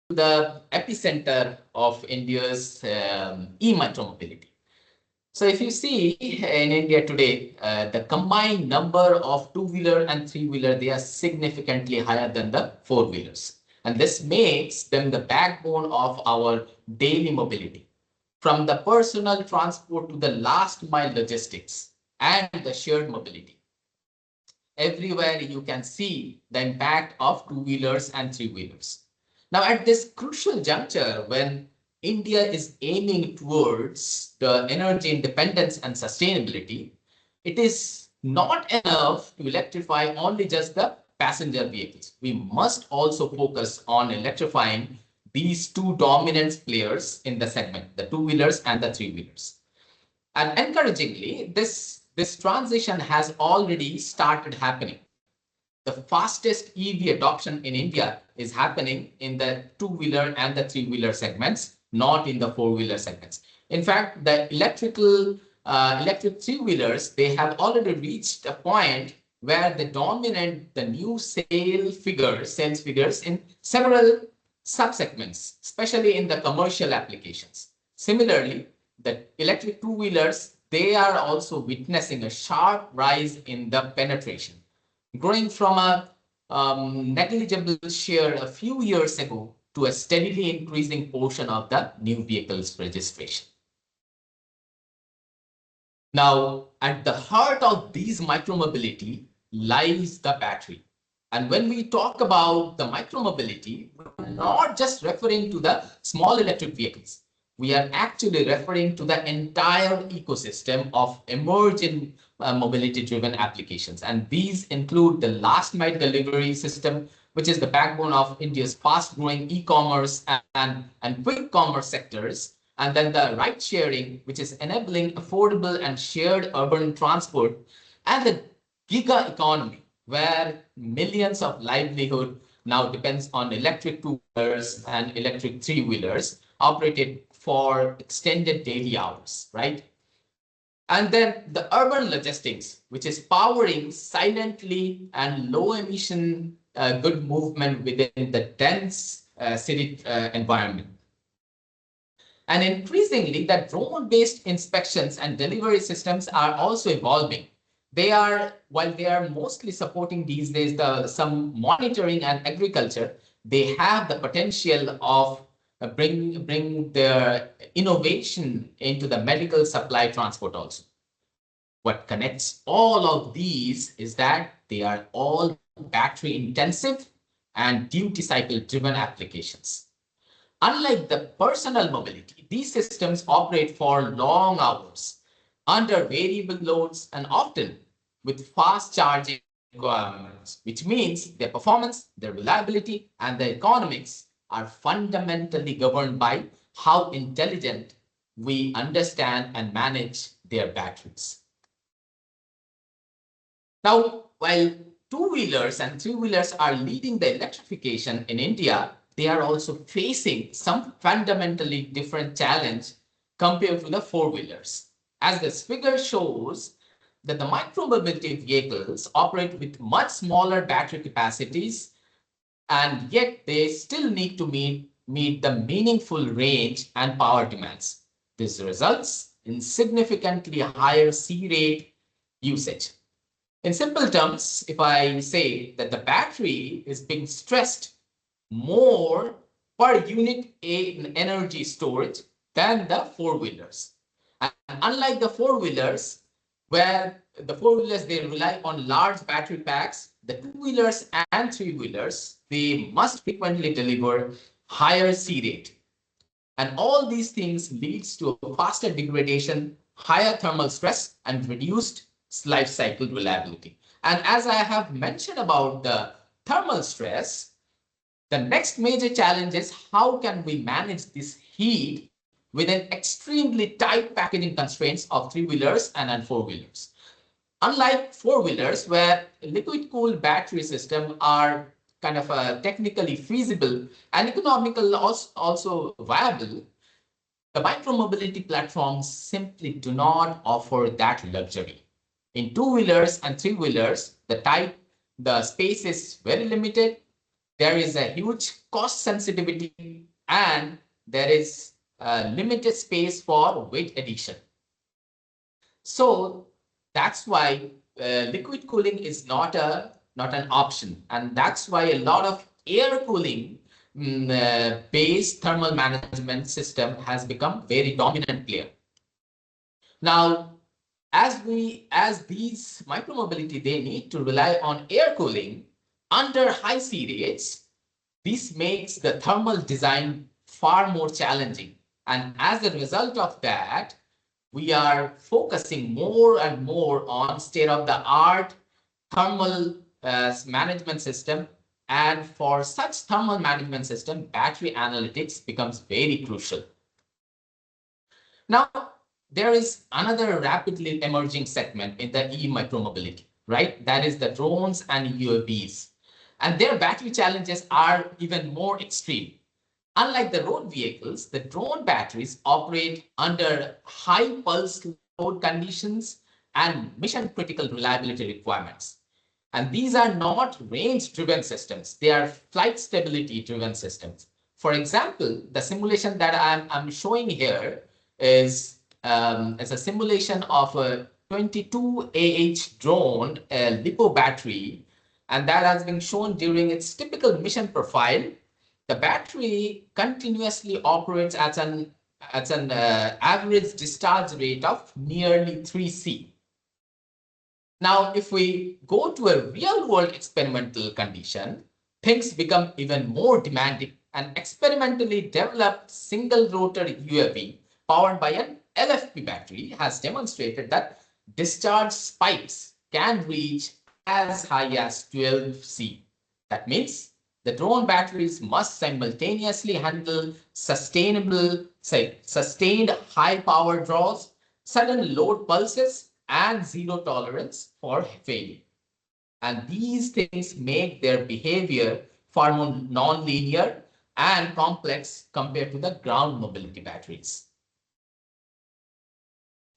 the epicenter of India's e-micromobility. So if you see in India today, the combined number of two-wheeler and three-wheeler, they are significantly higher than the four-wheelers. And this makes them the backbone of our daily mobility, from the personal transport to the last mile logistics and the shared mobility. Everywhere you can see the impact of two-wheelers and three-wheelers. Now, at this crucial juncture, when India is aiming towards the energy independence and sustainability, it is not enough to electrify only just the passenger vehicles. We must also focus on electrifying these two dominant players in the segment, the two-wheelers and the three-wheelers. And encouragingly, this transition has already started happening. The fastest EV adoption in India is happening in the two-wheeler and the three-wheeler segments, not in the four-wheeler segments. In fact, the electric three-wheelers, they have already reached a point where they dominate the new sales figures in several subsegments, especially in the commercial applications. Similarly, the electric two-wheelers, they are also witnessing a sharp rise in the penetration, growing from a negligible share a few years ago to a steadily increasing portion of the new vehicles registration. Now, at the heart of these micromobility lies the battery. And when we talk about the micromobility, we're not just referring to the small electric vehicles. We are actually referring to the entire ecosystem of emerging mobility-driven applications. And these include the last mile delivery system, which is the backbone of India's fast-growing e-commerce and quick commerce sectors. And then the ride sharing, which is enabling affordable and shared urban transport, and the giga economy, where millions of livelihood now depends on electric two-wheelers and electric three-wheelers operated for extended daily hours, right? And then the urban logistics, which is powering silently and low emission good movement within the dense city environment. And increasingly, the drone-based inspections and delivery systems are also evolving. While they are mostly supporting these days some monitoring and agriculture, they have the potential of bring their innovation into the medical supply transport also. What connects all of these is that they are all battery intensive and duty cycle driven applications. Unlike the personal mobility, these systems operate for long hours under variable loads and often with fast charging requirements, which means their performance, their reliability, and their economics are fundamentally governed by how intelligent we understand and manage their batteries. Now, while two-wheelers and three-wheelers are leading the electrification in India, they are also facing some fundamentally different challenge compared to the four-wheelers. As this figure shows, that the micromobility vehicles operate with much smaller battery capacities, and yet they still need to meet the meaningful range and power demands. This results in significantly higher C-rate usage. In simple terms, if I say that the battery is being stressed more per unit in energy storage than the four-wheelers. And unlike the four-wheelers, where the four-wheelers, they rely on large battery packs, the two-wheelers and three-wheelers, they must frequently deliver higher C rate. And all these things leads to a faster degradation, higher thermal stress, and reduced life cycle reliability. And as I have mentioned about the thermal stress, the next major challenge is how can we manage this heat within extremely tight packaging constraints of three-wheelers and four-wheelers. Unlike four-wheelers, where liquid-cooled battery systems are kind of technically feasible and economical, also viable, the micromobility platforms simply do not offer that luxury. In two-wheelers and three-wheelers, the space is very limited, there is a huge cost sensitivity, and there is a limited space for weight addition. So that's why liquid cooling is not an option, and that's why a lot of air cooling based thermal management system has become very dominant player. Now, as these micromobility, they need to rely on air cooling under high C rates. This makes the thermal design far more challenging. And as a result of that, we are focusing more and more on state-of-the-art thermal management system. And for such thermal management system, battery analytics becomes very crucial. Now, there is another rapidly emerging segment in the e-micromobility, right? That is the drones and UAVs. And their battery challenges are even more extreme. Unlike the road vehicles, the drone batteries operate under high pulse load conditions and mission critical reliability requirements. And these are not range driven systems, they are flight stability driven systems. For example, the simulation that I'm showing here is a simulation of a 22 drone, a LiPo battery, and that has been shown during its typical mission profile. The battery continuously operates at an average discharge rate of nearly 3C. Now, if we go to a real-world experimental condition, things become even more demanding. An experimentally developed single-rotor UAV powered by an LFP battery has demonstrated that discharge spikes can reach as high as 12C. That means the drone batteries must simultaneously handle sustained high power draws, sudden load pulses, and zero tolerance for failure. And these things make their behavior far more non-linear and complex compared to the ground mobility batteries.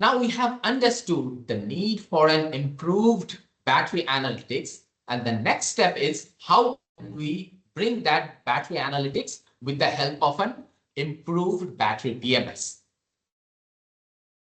Now we have understood the need for an improved battery analytics, and the next step is how we bring that battery analytics with the help of an improved battery BMS.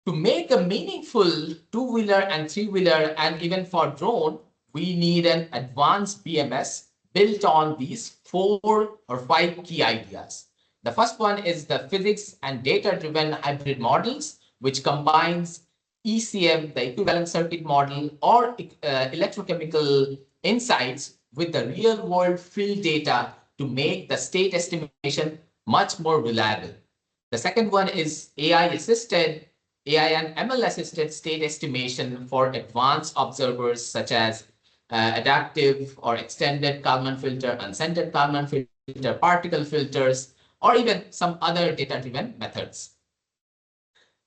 To make a meaningful two-wheeler and three-wheeler and even for drone, we need an advanced BMS built on these 4 or 5 key ideas. The first one is the physics and data-driven hybrid models, which combines ECM, the equivalent circuit model, or electrochemical insights with the real-world field data to make the state estimation much more reliable. The second one is AI and ML assisted state estimation for advanced observers such as adaptive or extended Kalman filter, unscented Kalman filter, particle filters, or even some other data-driven methods.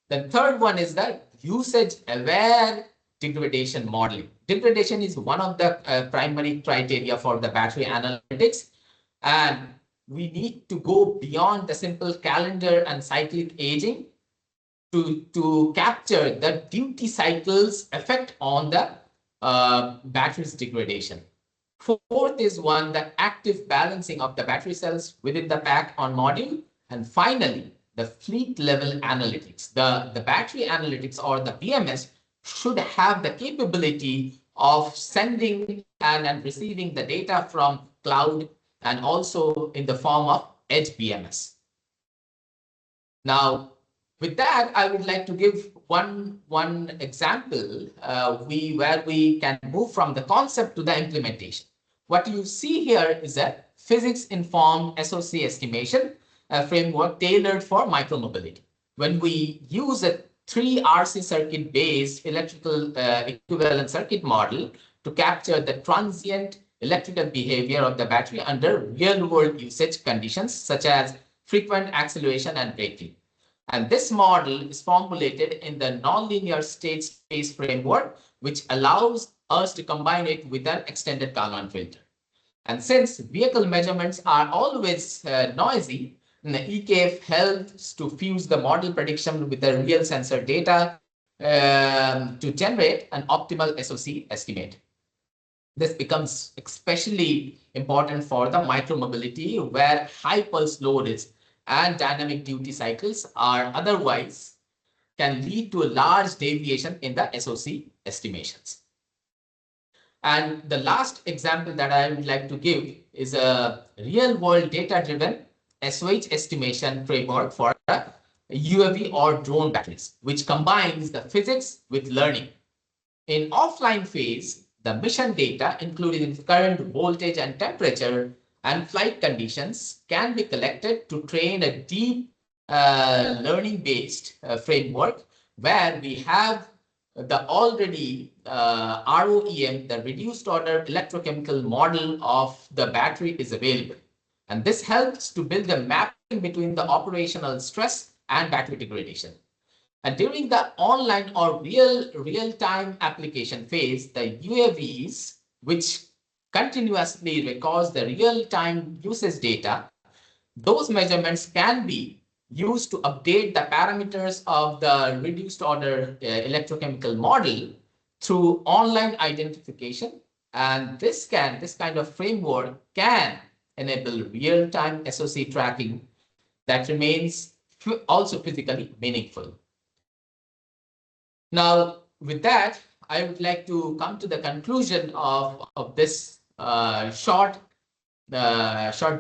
The third one is the usage-aware degradation modeling. Degradation is one of the primary criteria for the battery analytics, and we need to go beyond the simple calendar and cyclic aging to capture the duty cycle's effect on the battery's degradation. Fourth is the active balancing of the battery cells within the pack on module. And finally, the fleet level analytics. The battery analytics or the BMS should have the capability of sending and receiving the data from cloud and also in the form of edge BMS. Now, with that, I would like to give one example where we can move from the concept to the implementation. What you see here is a physics-informed SOC estimation framework tailored for micromobility. When we use a 3 RC circuit-based electrical equivalent circuit model to capture the transient electrical behavior of the battery under real-world usage conditions such as frequent acceleration and braking. And this model is formulated in the nonlinear state space framework, which allows us to combine it with an extended Kalman filter. And since vehicle measurements are always noisy, the EKF helps to fuse the model prediction with the real sensor data to generate an optimal SOC estimate. This becomes especially important for the micromobility, where high pulse loads and dynamic duty cycles are otherwise can lead to a large deviation in the SOC estimations. And the last example that I would like to give is a real-world data-driven SOH estimation framework for UAV or drone batteries, which combines the physics with learning. In offline phase, the mission data, including current, voltage, and temperature, and flight conditions, can be collected to train a deep learning-based framework where we have the already ROEM, the reduced order electrochemical model of the battery is available. And this helps to build a mapping between the operational stress and battery degradation. And during the online or real-time application phase, the UAVs, which continuously records the real-time usage data, those measurements can be used to update the parameters of the reduced order electrochemical model through online identification. And this kind of framework can enable real-time SOC tracking that remains also physically meaningful. Now, with that, I would like to come to the conclusion of this short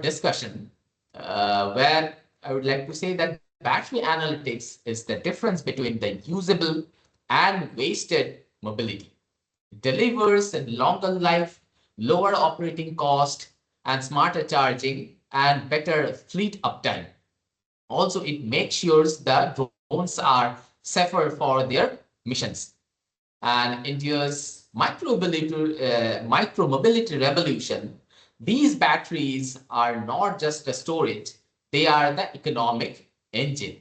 discussion, where I would like to say that battery analytics is the difference between the usable and wasted mobility. It delivers a longer life, lower operating cost, and smarter charging, and better fleet uptime. Also, it makes sure that drones are safer for their missions. And India's micromobility revolution, these batteries are not just a storage, they are the economic engine.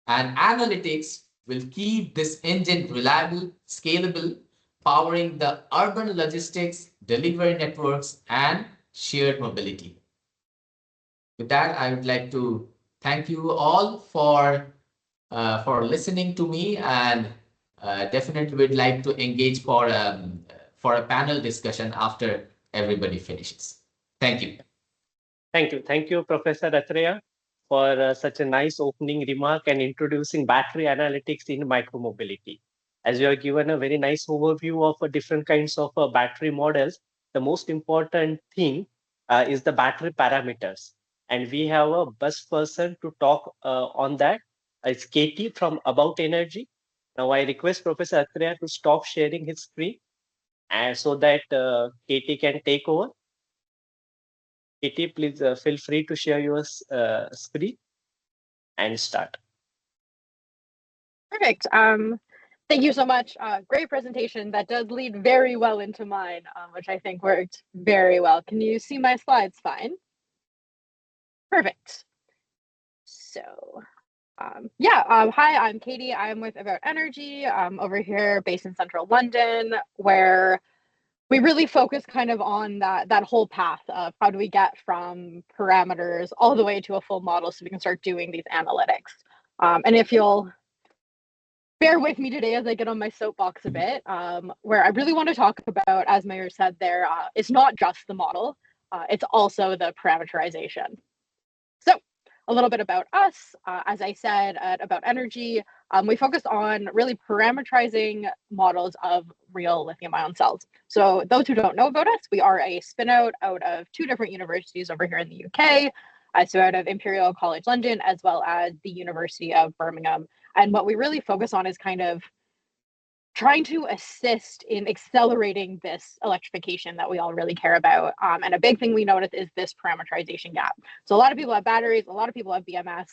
And analytics will keep this engine reliable, scalable, powering the urban logistics, delivery networks, and shared mobility. With that, I would like to thank you all for listening to me, and definitely would like to engage for a panel discussion after everybody finishes. Thank you. Thank you, Professor Atreya, for such a nice opening remark and introducing battery analytics in micromobility. As you have given a very nice overview of different kinds of battery models, the most important thing is the battery parameters. And we have a best person to talk on that. It's Katie from About Energy. Now I request Professor Atreya to stop sharing his screen, and so that Katie can take over. Katie, please feel free to share your screen and start. Perfect. Thank you so much. Great presentation. That does lead very well into mine, which I think worked very well. Can you see my slides fine? Perfect. So, hi, I'm Katie. I'm with About Energy over here based in central London, where we really focus kind of on that whole path of how do we get from parameters all the way to a full model so we can start doing these analytics. And if you'll bear with me today as I get on my soapbox a bit, where I really want to talk about, as Mayor said there, it's not just the model, it's also the parameterization. So a little bit about us. As I said, at About Energy, we focus on really parameterizing models of real lithium-ion cells. So those who don't know about us, we are a spin-out out of two different universities over here in the UK. So out of Imperial College London, as well as the University of Birmingham. And what we really focus on is kind of trying to assist in accelerating this electrification that we all really care about. And a big thing we notice is this parameterization gap. So a lot of people have batteries, a lot of people have BMS,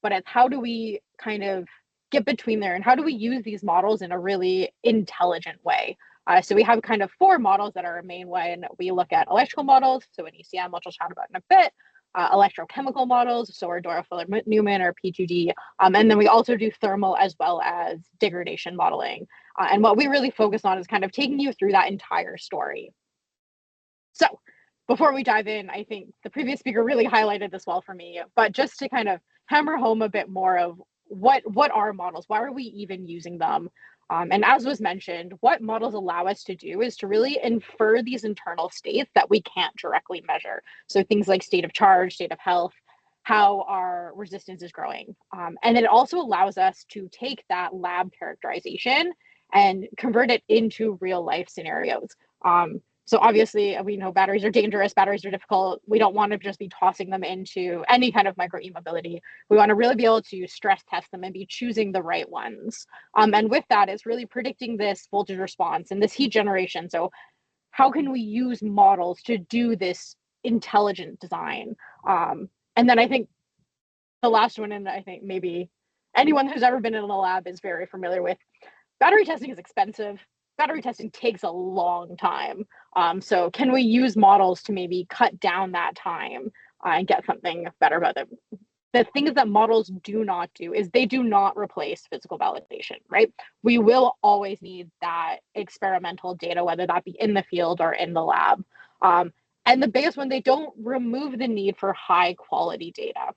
but it's how do we kind of get between there, and how do we use these models in a really intelligent way? So we have kind of four models that are our main one. We look at electrical models, so an ECM, which I'll chat about in a bit, electrochemical models, so our Dorough-Fuller-Newman or P2D, and then we also do thermal as well as degradation modeling. And what we really focus on is kind of taking you through that entire story. So before we dive in, I think the previous speaker really highlighted this well for me, but just to kind of hammer home a bit more of what are models? Why are we even using them? And as was mentioned, what models allow us to do is to really infer these internal states that we can't directly measure. So things like state of charge, state of health, how our resistance is growing. And then it also allows us to take that lab characterization and convert it into real life scenarios. So obviously, we know batteries are dangerous, batteries are difficult. We don't want to just be tossing them into any kind of micro e-mobility. We want to really be able to stress test them and be choosing the right ones. And with that, it's really predicting this voltage response and this heat generation. So how can we use models to do this intelligent design? And then I think the last one, and I think maybe anyone who's ever been in a lab is very familiar with, battery testing is expensive. Battery testing takes a long time. So can we use models to maybe cut down that time and get something better about them? The things that models do not do is they do not replace physical validation, right? We will always need that experimental data, whether that be in the field or in the lab. And the biggest one, they don't remove the need for high quality data.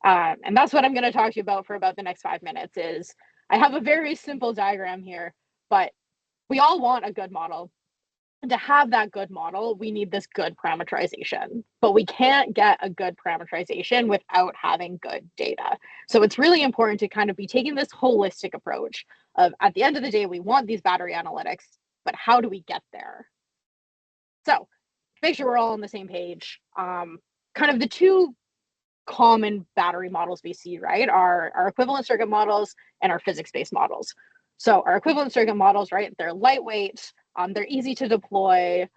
And that's what I'm going to talk to you about for about the next 5 minutes. Is I have a very simple diagram here, but we all want a good model. And to have that good model, we need this good parameterization, but we can't get a good parameterization without having good data. So it's really important to kind of be taking this holistic approach of, at the end of the day, we want these battery analytics, but how do we get there? So make sure we're all on the same page. Kind of the two common battery models we see, right, are our equivalent circuit models and our physics-based models. So our equivalent circuit models, right, they're lightweight, they're easy to deploy,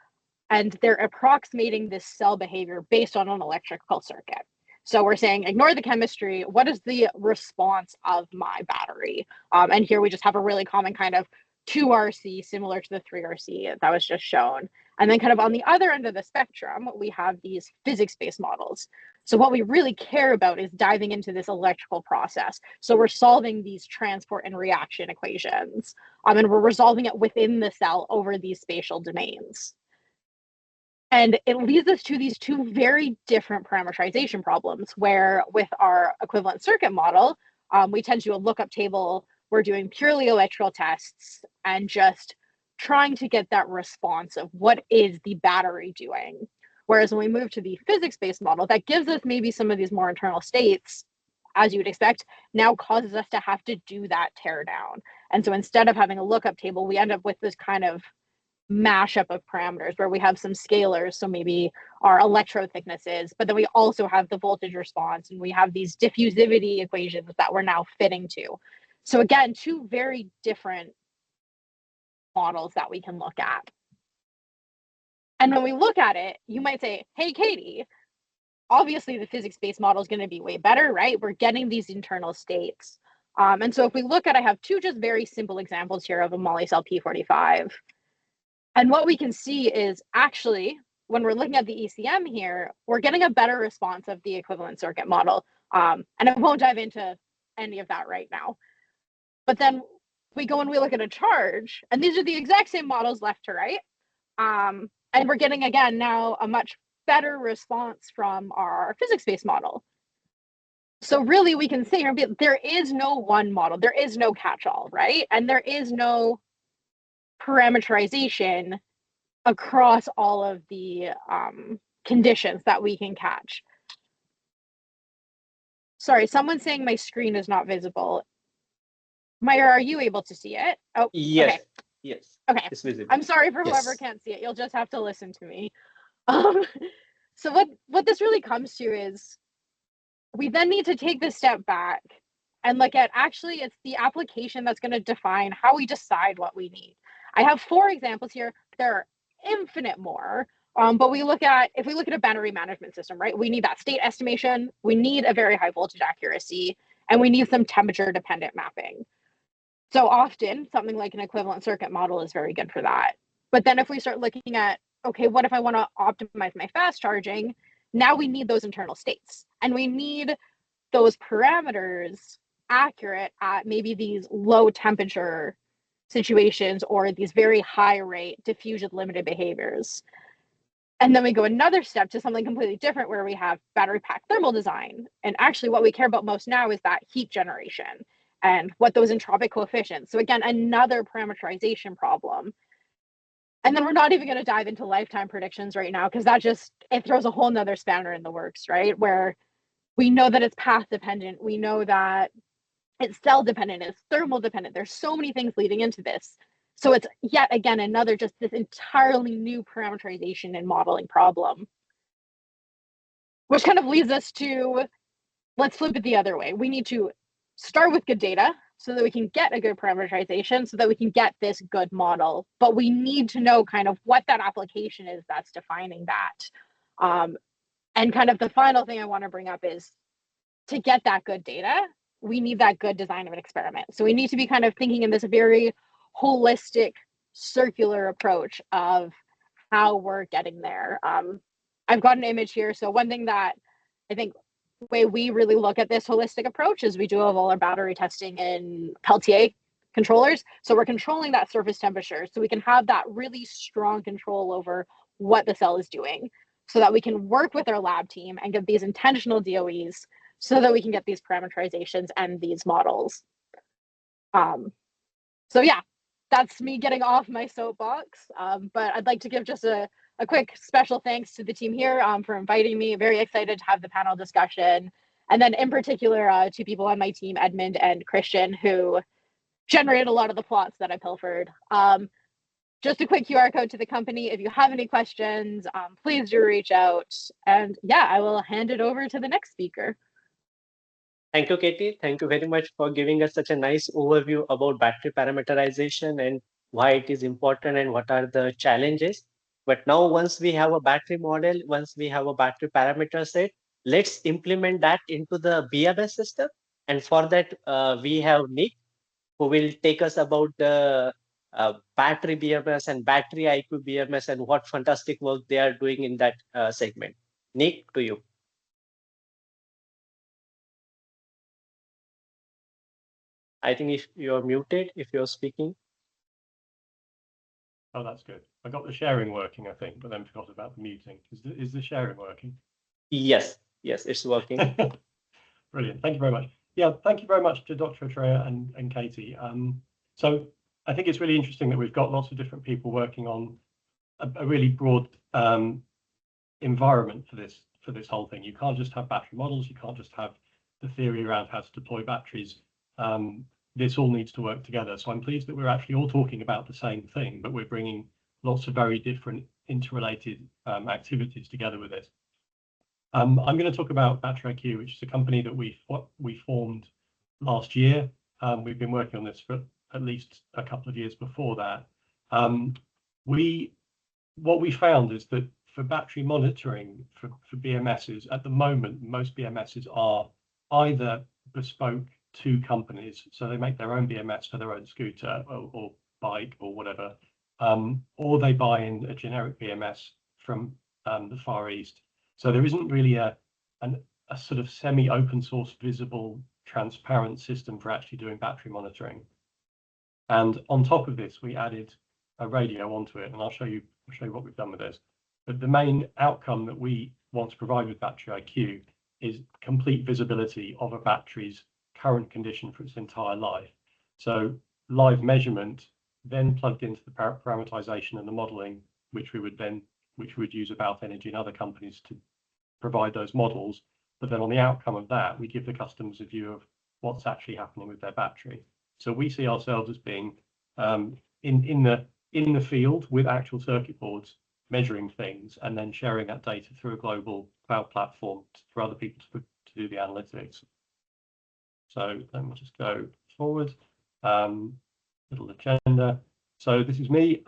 and they're approximating this cell behavior based on an electrical circuit. So we're saying, ignore the chemistry, what is the response of my battery? And here we just have a really common kind of 2RC, similar to the 3RC that was just shown. And then kind of on the other end of the spectrum, we have these physics-based models. So what we really care about is diving into this electrical process. So we're solving these transport and reaction equations, and we're resolving it within the cell over these spatial domains. And it leads us to these two very different parameterization problems, where with our equivalent circuit model, we tend to do a lookup table. We're doing purely electrical tests and just trying to get that response of what is the battery doing. Whereas when we move to the physics-based model, that gives us maybe some of these more internal states, as you would expect, now causes us to have to do that tear down. And so instead of having a lookup table, we end up with this kind of mashup of parameters where we have some scalars, so maybe our electrode thicknesses, but then we also have the voltage response, and we have these diffusivity equations that we're now fitting to. So again, two very different models that we can look at. And when we look at it, you might say, hey, Katie, obviously the physics-based model is going to be way better, right? We're getting these internal states. And so if we look at, I have two just very simple examples here of a moly-cell P45. And what we can see is actually, when we're looking at the ECM here, we're getting a better response of the equivalent circuit model. And I won't dive into any of that right now. But then we go and we look at a charge, and these are the exact same models left to right. And we're getting, again, now a much better response from our physics-based model. So really, we can say here, there is no one model. There is no catch-all, right? And there is no parameterization across all of the conditions that we can catch. Sorry, someone's saying my screen is not visible. Maya, are you able to see it? Oh, yes. Okay. Yes. Okay. It's visible. I'm sorry for whoever can't see it. You'll just have to listen to me. So what this really comes to is we then need to take this step back and look at, actually, it's the application that's going to define how we decide what we need. I have 4 examples here. There are infinite more. But if we look at a battery management system, right, we need that state estimation, we need a very high voltage accuracy, and we need some temperature dependent mapping. So often something like an equivalent circuit model is very good for that. But then if we start looking at, okay, what if I want to optimize my fast charging? Now we need those internal states, and we need those parameters accurate at maybe these low temperature situations or these very high rate diffusion limited behaviors. And then we go another step to something completely different, where we have battery pack thermal design. And actually what we care about most now is that heat generation. and what those entropic coefficients. So again, another parameterization problem. And then we're not even going to dive into lifetime predictions right now, because that just, it throws a whole nother spanner in the works, right? Where we know that it's path dependent. We know that it's cell dependent, it's thermal dependent. There's so many things leading into this. So it's yet again, another just this entirely new parameterization and modeling problem. Which kind of leads us to, let's flip it the other way. We need to start with good data so that we can get a good parameterization, so that we can get this good model. But we need to know kind of what that application is that's defining that. And kind of the final thing I want to bring up is, to get that good data, we need that good design of an experiment. So we need to be kind of thinking in this very holistic, circular approach of how we're getting there. I've got an image here. So one thing that I think the way we really look at this holistic approach is we do have all our battery testing in Peltier controllers. So we're controlling that surface temperature so we can have that really strong control over what the cell is doing, so that we can work with our lab team and get these intentional DOEs so that we can get these parameterizations and these models. So yeah, that's me getting off my soapbox. But I'd like to give just a quick special thanks to the team here for inviting me. Very excited to have the panel discussion. And then in particular, two people on my team, Edmund and Christian, who generated a lot of the plots that I pilfered. Just a quick QR code to the company. If you have any questions, please do reach out. And yeah, I will hand it over to the next speaker. Thank you, Katie. Thank you very much for giving us such a nice overview about battery parameterization and why it is important and what are the challenges. But now, once we have a battery model, once we have a battery parameter set, let's implement that into the BMS system. And for that, we have Nick, who will take us about the battery BMS and battery IQ BMS and what fantastic work they are doing in that segment. Nick, to you. I think if you're muted, if you're speaking. Oh, that's good. I got the sharing working, I think, but then forgot about the muting. Is the sharing working? Yes, it's working. Brilliant. Thank you very much. Yeah, thank you very much to Dr. Atreya and Katie. So I think it's really interesting that we've got lots of different people working on a really broad environment for this whole thing. You can't just have battery models. You can't just have the theory around how to deploy batteries. This all needs to work together. So I'm pleased that we're actually all talking about the same thing, but we're bringing lots of very different interrelated activities together with this. I'm going to talk about Battery IQ, which is a company that we formed last year. We've been working on this for at least a couple of years before that. What we found is that for battery monitoring for BMSs, at the moment, most BMSs are either bespoke to companies, so they make their own BMS for their own scooter or bike or whatever, or they buy in a generic BMS from the Far East. So there isn't really a sort of semi-open source, visible, transparent system for actually doing battery monitoring. And on top of this, we added a radio onto it, and I'll show you what we've done with this. But the main outcome that we want to provide with Battery IQ is complete visibility of a battery's current condition for its entire life. So live measurement, then plugged into the parameterization and the modeling, which we would use About Energy and other companies to provide those models. But then on the outcome of that, we give the customers a view of what's actually happening with their battery. So we see ourselves as being in the field with actual circuit boards, measuring things, and then sharing that data through a global cloud platform for other people to do the analytics. So let me just go forward. Little agenda. So this is me,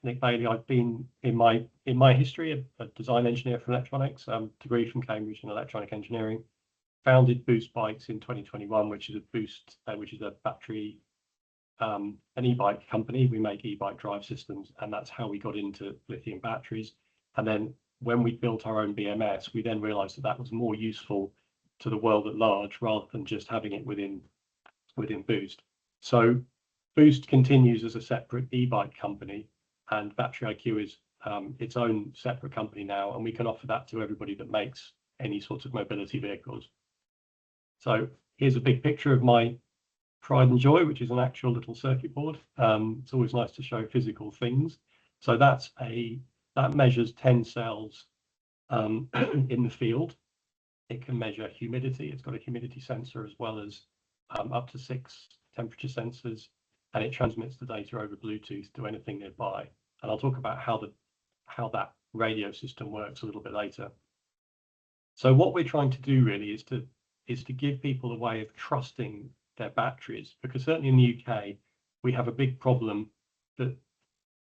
Nick Bailey. I've been in my history a design engineer for electronics, degree from Cambridge in electronic engineering. Founded Boost Bikes in 2021, which is a battery, an e-bike company. We make e-bike drive systems, and that's how we got into lithium batteries. And then when we built our own BMS, we then realized that was more useful to the world at large rather than just having it within Boost. So Boost continues as a separate e-bike company, and Battery IQ is its own separate company now, and we can offer that to everybody that makes any sort of mobility vehicles. So here's a big picture of my Pride and Joy, which is an actual little circuit board. It's always nice to show physical things. So that measures 10 cells in the field. It can measure humidity. It's got a humidity sensor as well as up to 6 temperature sensors, and it transmits the data over Bluetooth to anything nearby. And I'll talk about how that radio system works a little bit later. So what we're trying to do really is to give people a way of trusting their batteries, because certainly in the UK we have a big problem that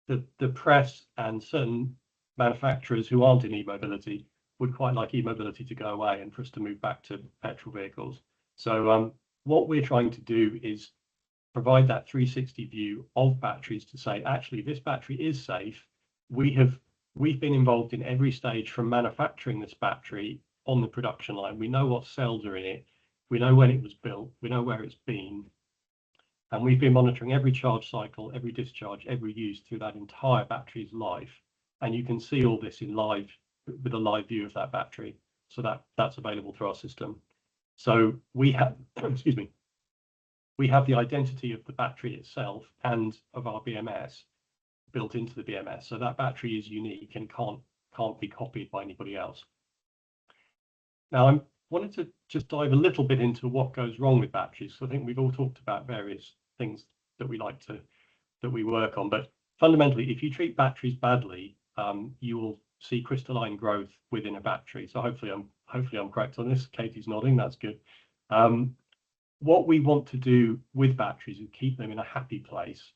the press and certain manufacturers who aren't in e-mobility would quite like e-mobility to go away and for us to move back to petrol vehicles. So what we're trying to do is provide that 360 view of batteries to say, actually, this battery is safe. We've been involved in every stage from manufacturing this battery on the production line. We know what cells are in it. We know when it was built. We know where it's been. And we've been monitoring every charge cycle, every discharge, every use through that entire battery's life. And you can see all this in live, with a live view of that battery. So that's available through our system. So we have, excuse me, we have the identity of the battery itself and of our BMS built into the BMS. So that battery is unique and can't be copied by anybody else. Now, I wanted to just dive a little bit into what goes wrong with batteries. So I think we've all talked about various things that we work on, but fundamentally, if you treat batteries badly, you will see crystalline growth within a battery. So hopefully I'm correct on this. Katie's nodding, that's good. What we want to do with batteries is keep them in a happy place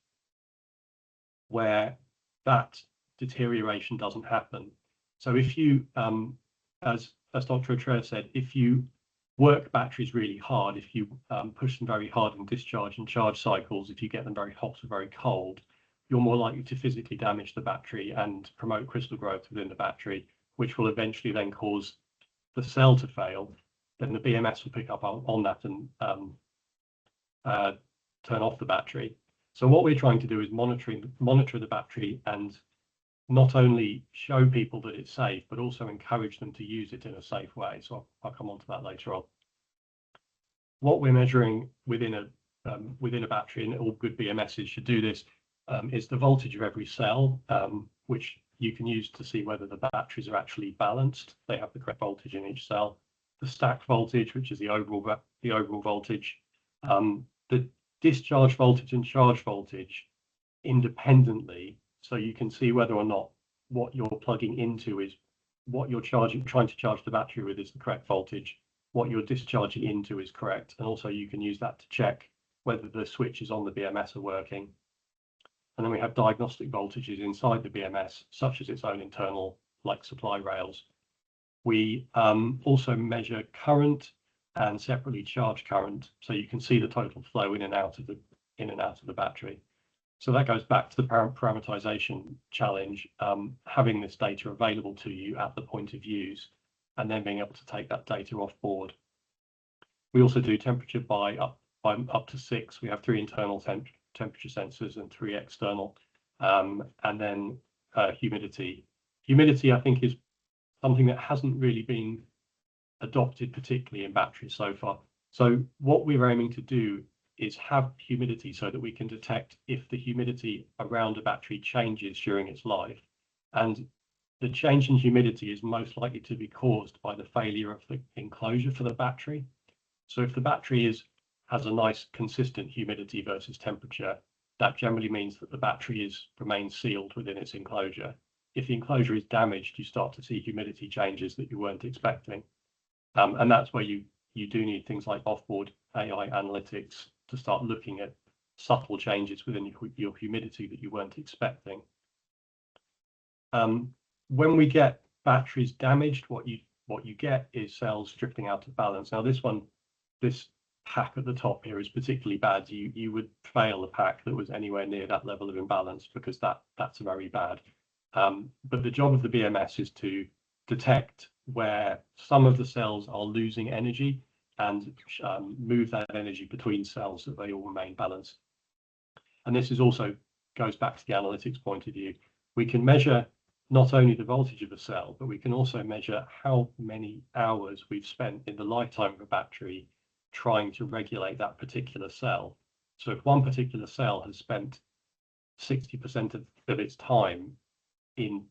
where that deterioration doesn't happen. So if you, as Dr. Atreya said, if you work batteries really hard, if you push them very hard in discharge and charge cycles, if you get them very hot or very cold, you're more likely to physically damage the battery and promote crystal growth within the battery, which will eventually then cause the cell to fail. Then the BMS will pick up on that and turn off the battery. So what we're trying to do is monitor the battery and not only show people that it's safe, but also encourage them to use it in a safe way. So I'll come on to that later on. What we're measuring within a battery, and all good BMSs should do this, is the voltage of every cell, which you can use to see whether the batteries are actually balanced. They have the correct voltage in each cell. The stack voltage, which is the overall voltage, the discharge voltage and charge voltage independently, so you can see whether or not what you're plugging into is what you're trying to charge the battery with is the correct voltage, what you're discharging into is correct, and also you can use that to check whether the switches on the BMS are working. And then we have diagnostic voltages inside the BMS, such as its own internal, like supply rails. We also measure current and separately charge current, so you can see the total flow in and out of the battery. So that goes back to the parameterization challenge, having this data available to you at the point of use, and then being able to take that data off board. We also do temperature by up to 6. We have 3 internal temperature sensors and 3 external, and then humidity. Humidity, I think, is something that hasn't really been adopted particularly in batteries so far. So what we're aiming to do is have humidity so that we can detect if the humidity around a battery changes during its life. And the change in humidity is most likely to be caused by the failure of the enclosure for the battery. So if the battery has a nice consistent humidity versus temperature, that generally means that the battery remains sealed within its enclosure. If the enclosure is damaged, you start to see humidity changes that you weren't expecting. And that's where you do need things like offboard AI analytics to start looking at subtle changes within your humidity that you weren't expecting. When we get batteries damaged, what you get is cells drifting out of balance. Now this pack at the top here is particularly bad. You would fail a pack that was anywhere near that level of imbalance, because that's very bad. But the job of the BMS is to detect where some of the cells are losing energy and move that energy between cells so that they all remain balanced. And this also goes back to the analytics point of view. We can measure not only the voltage of a cell, but we can also measure how many hours we've spent in the lifetime of a battery trying to regulate that particular cell. So if one particular cell has spent 60% of its time in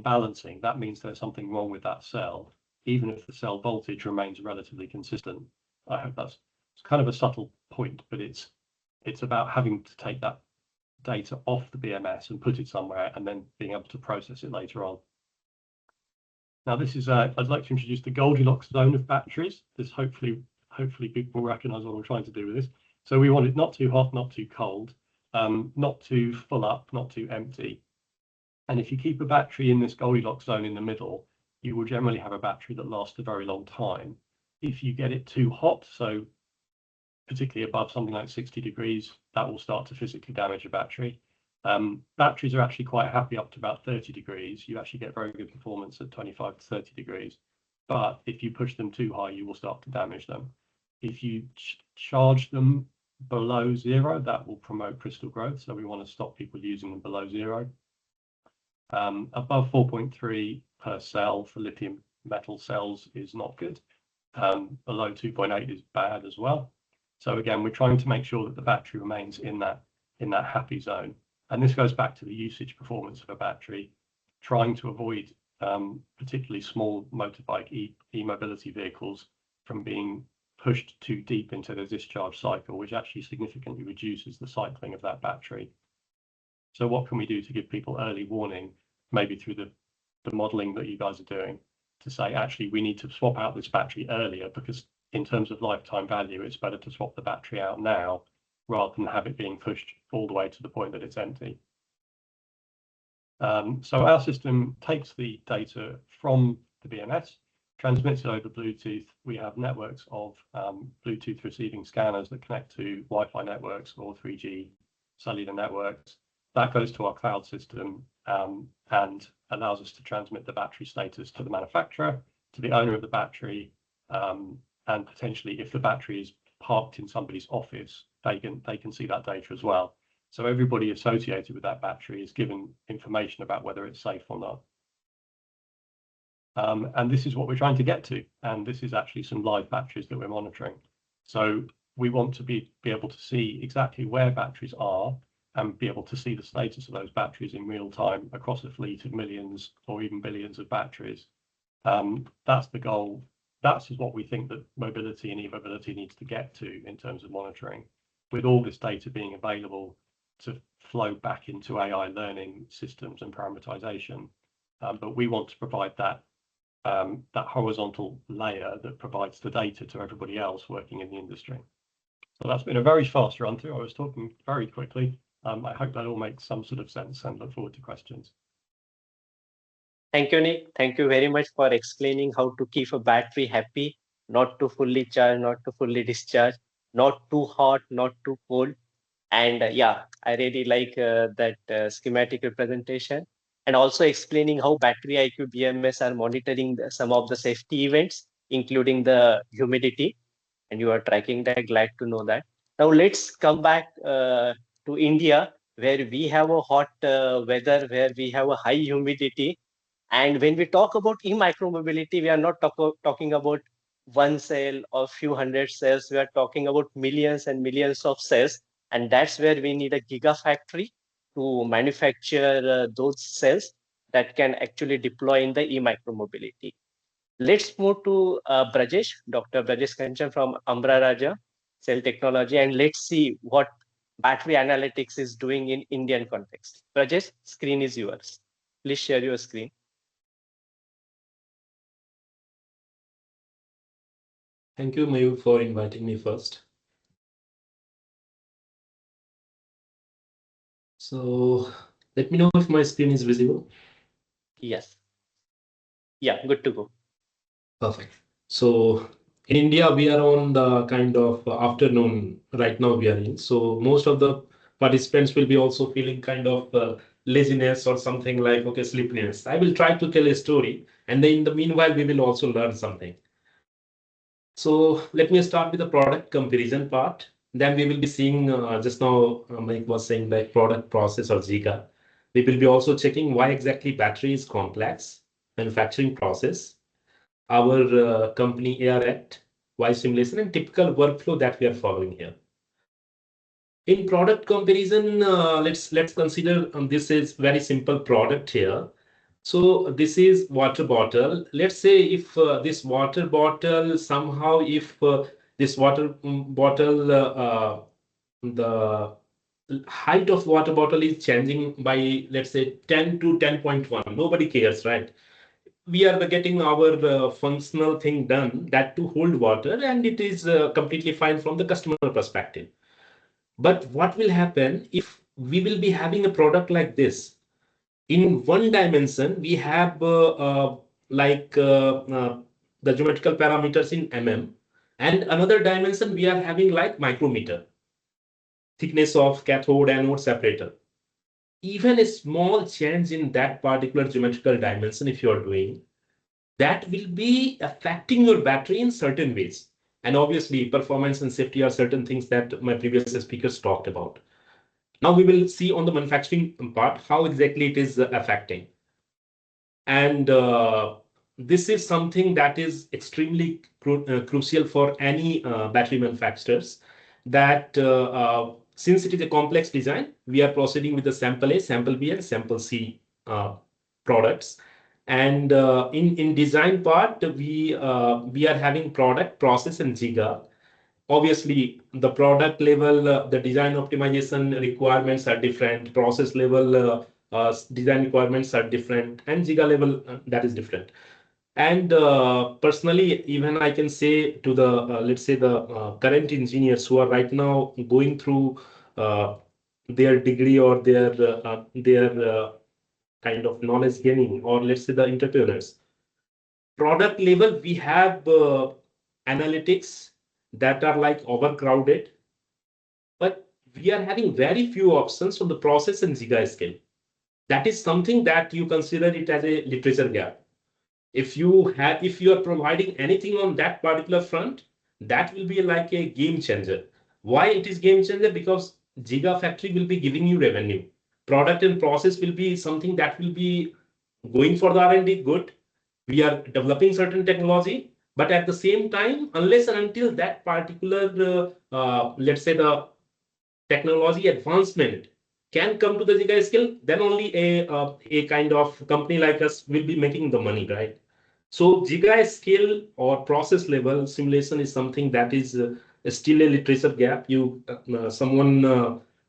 balancing, that means there's something wrong with that cell, even if the cell voltage remains relatively consistent. I hope it's kind of a subtle point, but it's about having to take that data off the BMS and put it somewhere and then being able to process it later on. Now this is, I'd like to introduce the Goldilocks zone of batteries. This hopefully people will recognize what I'm trying to do with this. So we want it not too hot, not too cold, not too full up, not too empty. And if you keep a battery in this Goldilocks zone in the middle, you will generally have a battery that lasts a very long time. If you get it too hot, so particularly above something like 60 degrees, that will start to physically damage a battery. Batteries are actually quite happy up to about 30 degrees. You actually get very good performance at 25 to 30 degrees. But if you push them too high, you will start to damage them. If you charge them below 0, that will promote crystal growth. So we want to stop people using them below 0. Above 4.3 per cell for lithium metal cells is not good. Below 2.8 is bad as well. So again, we're trying to make sure that the battery remains in that happy zone. And this goes back to the usage performance of a battery, trying to avoid particularly small motorbike e-mobility vehicles from being pushed too deep into the discharge cycle, which actually significantly reduces the cycling of that battery. So what can we do to give people early warning, maybe through the modeling that you guys are doing, to say, actually, we need to swap out this battery earlier, because in terms of lifetime value, it's better to swap the battery out now rather than have it being pushed all the way to the point that it's empty. So our system takes the data from the BMS, transmits it over Bluetooth. We have networks of Bluetooth receiving scanners that connect to Wi-Fi networks or 3G cellular networks. That goes to our cloud system and allows us to transmit the battery status to the manufacturer, to the owner of the battery, and potentially, if the battery is parked in somebody's office, they can see that data as well. So everybody associated with that battery is given information about whether it's safe or not. And this is what we're trying to get to. And this is actually some live batteries that we're monitoring. So we want to be able to see exactly where batteries are and be able to see the status of those batteries in real time across a fleet of millions or even billions of batteries. That's the goal. That's what we think that mobility and e-mobility needs to get to in terms of monitoring, with all this data being available to flow back into AI learning systems and parameterization. But we want to provide that horizontal layer that provides the data to everybody else working in the industry. So that's been a very fast run through. I was talking very quickly. I hope that all makes some sort of sense, and look forward to questions. Thank you, Nick. Thank you very much for explaining how to keep a battery happy, not to fully charge, not to fully discharge, not too hot, not too cold. And yeah, I really like that schematic representation, and also explaining how battery IQ BMS are monitoring some of the safety events, including the humidity, and you are tracking that. Glad to know that. Now let's come back to India, where we have a hot weather, where we have a high humidity. And when we talk about e-micromobility, we are not talking about one cell or few hundred cells. We are talking about millions and millions of cells. And that's where we need a gigafactory to manufacture those cells that can actually deploy in the e-micromobility. Let's move to Brajesh, Dr. Brajesh Kanchan from Ambra Raja Cell Technology, and let's see what battery analytics is doing in Indian context. Brajesh, screen is yours. Please share your screen. Thank you, Mayur, for inviting me first. So let me know if my screen is visible. Yes. Yeah, good to go. Perfect. So in India, we are on the kind of afternoon right now we are in. So most of the participants will be also feeling kind of laziness or something like, okay, sleepiness. I will try to tell a story, and then in the meanwhile, we will also learn something. So let me start with the product comparison part. Then we will be seeing just now Mike was saying like product process or Zika. We will be also checking why exactly battery is complex, manufacturing process, our company AR Act, why simulation, and typical workflow that we are following here. In product comparison, let's consider this is very simple product here. So this is water bottle. Let's say if this water bottle somehow, if this water bottle, the height of water bottle is changing by, let's say, 10 to 10.1. Nobody cares, right? We are getting our functional thing done, that to hold water, and it is completely fine from the customer perspective. But what will happen if we will be having a product like this? In one dimension, we have like the geometrical parameters in mm, and another dimension we are having like micrometer, thickness of cathode anode separator. Even a small change in that particular geometrical dimension, if you are doing, that will be affecting your battery in certain ways. And obviously, performance and safety are certain things that my previous speakers talked about. Now we will see on the manufacturing part how exactly it is affecting. And this is something that is extremely crucial for any battery manufacturers, that since it is a complex design, we are proceeding with the sample A, sample B, and sample C products. And in design part, we are having product, process, and Giga. Obviously, the product level, the design optimization requirements are different. Process level design requirements are different, and Giga level that is different. And personally, even I can say to the let's say the current engineers who are right now going through their degree or their kind of knowledge gaining, or let's say the entrepreneurs. Product level, we have analytics that are like overcrowded, but we are having very few options from the process and giga scale. That is something that you consider it as a literature gap. If you are providing anything on that particular front, that will be like a game changer. Why it is game changer? Because giga factory will be giving you revenue. Product and process will be something that will be going for the R&D. Good, we are developing certain technology, but at the same time, unless and until that particular let's say the technology advancement can come to the giga scale, then only a kind of company like us will be making the money, right? So giga scale or process level simulation is something that is still a literature gap.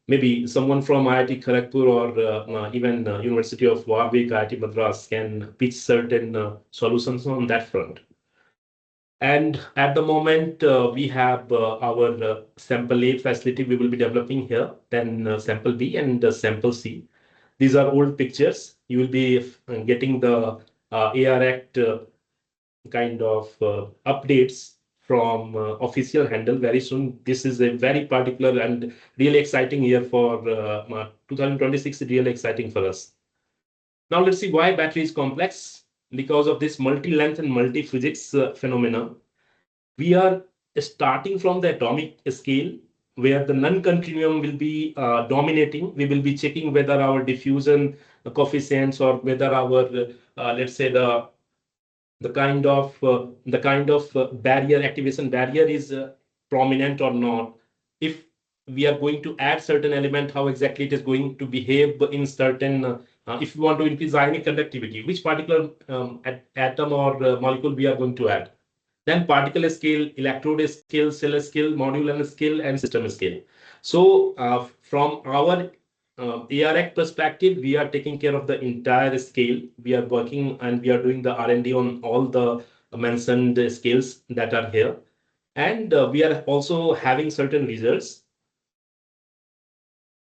Maybe someone from IIT Kharagpur or even University of Warwick, IIT Madras can pitch certain solutions on that front. And at the moment, we have our sample A facility we will be developing here, then sample B and sample C. These are old pictures. You will be getting the AR Act kind of updates from official handle very soon. This is a very particular and really exciting year for 2026, really exciting for us. Now let's see why battery is complex. Because of this multi-length and multi-physics phenomena, we are starting from the atomic scale where the non-continuum will be dominating. We will be checking whether our diffusion coefficients or whether our, let's say the kind of barrier, activation barrier is prominent or not. If we are going to add certain element, how exactly it is going to behave in certain, if we want to increase ionic conductivity, which particular atom or molecule we are going to add. Then particle scale, electrode scale, cell scale, module scale, and system scale. So from our ARAC perspective, we are taking care of the entire scale. We are working and we are doing the R&D on all the mentioned scales that are here. And we are also having certain results.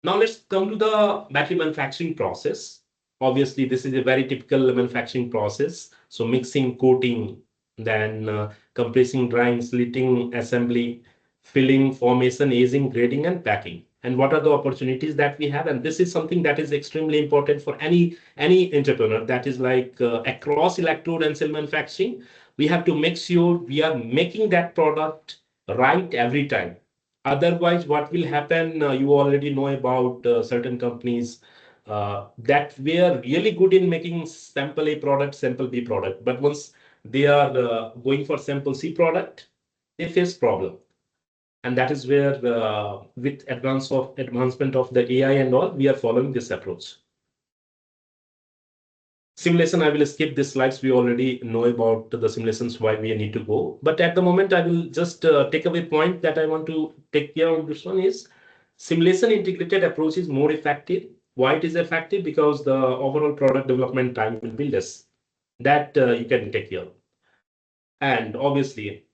Now let's come to the battery manufacturing process. Obviously, this is a very typical manufacturing process. So mixing, coating, then compressing, drying, slitting, assembly, filling, formation, aging, grading, and packing. And what are the opportunities that we have? And this is something that is extremely important for any entrepreneur. That is like across electrode and cell manufacturing, we have to make sure we are making that product right every time. Otherwise, what will happen? You already know about certain companies that were really good in making sample A product, sample B product. But once they are going for sample C product, they face problem. And that is where, with advancement of the AI and all, we are following this approach. Simulation, I will skip these slides. We already know about the simulations, why we need to go. But at the moment, I will just take away point that I want to take care of. This one is simulation integrated approach is more effective. Why it is effective? Because the overall product development time will be less. That you can take care of. And obviously,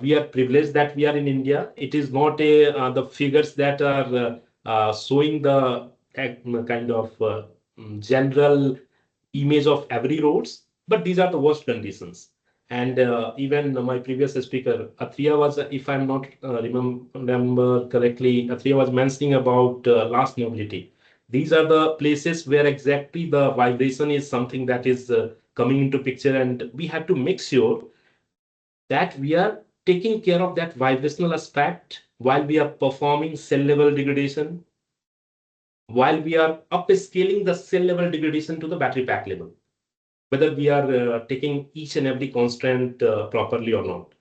we are privileged that we are in India. It is not the figures that are showing the kind of general image of every roads, but these are the worst conditions. And even my previous speaker, Athriya was, if I'm not remember correctly, Athriya was mentioning about last mobility. These are the places where exactly the vibration is something that is coming into picture, and we have to make sure that we are taking care of that vibrational aspect while we are performing cell level degradation, while we are upscaling the cell level degradation to the battery pack level, whether we are taking each and every constraint properly or not.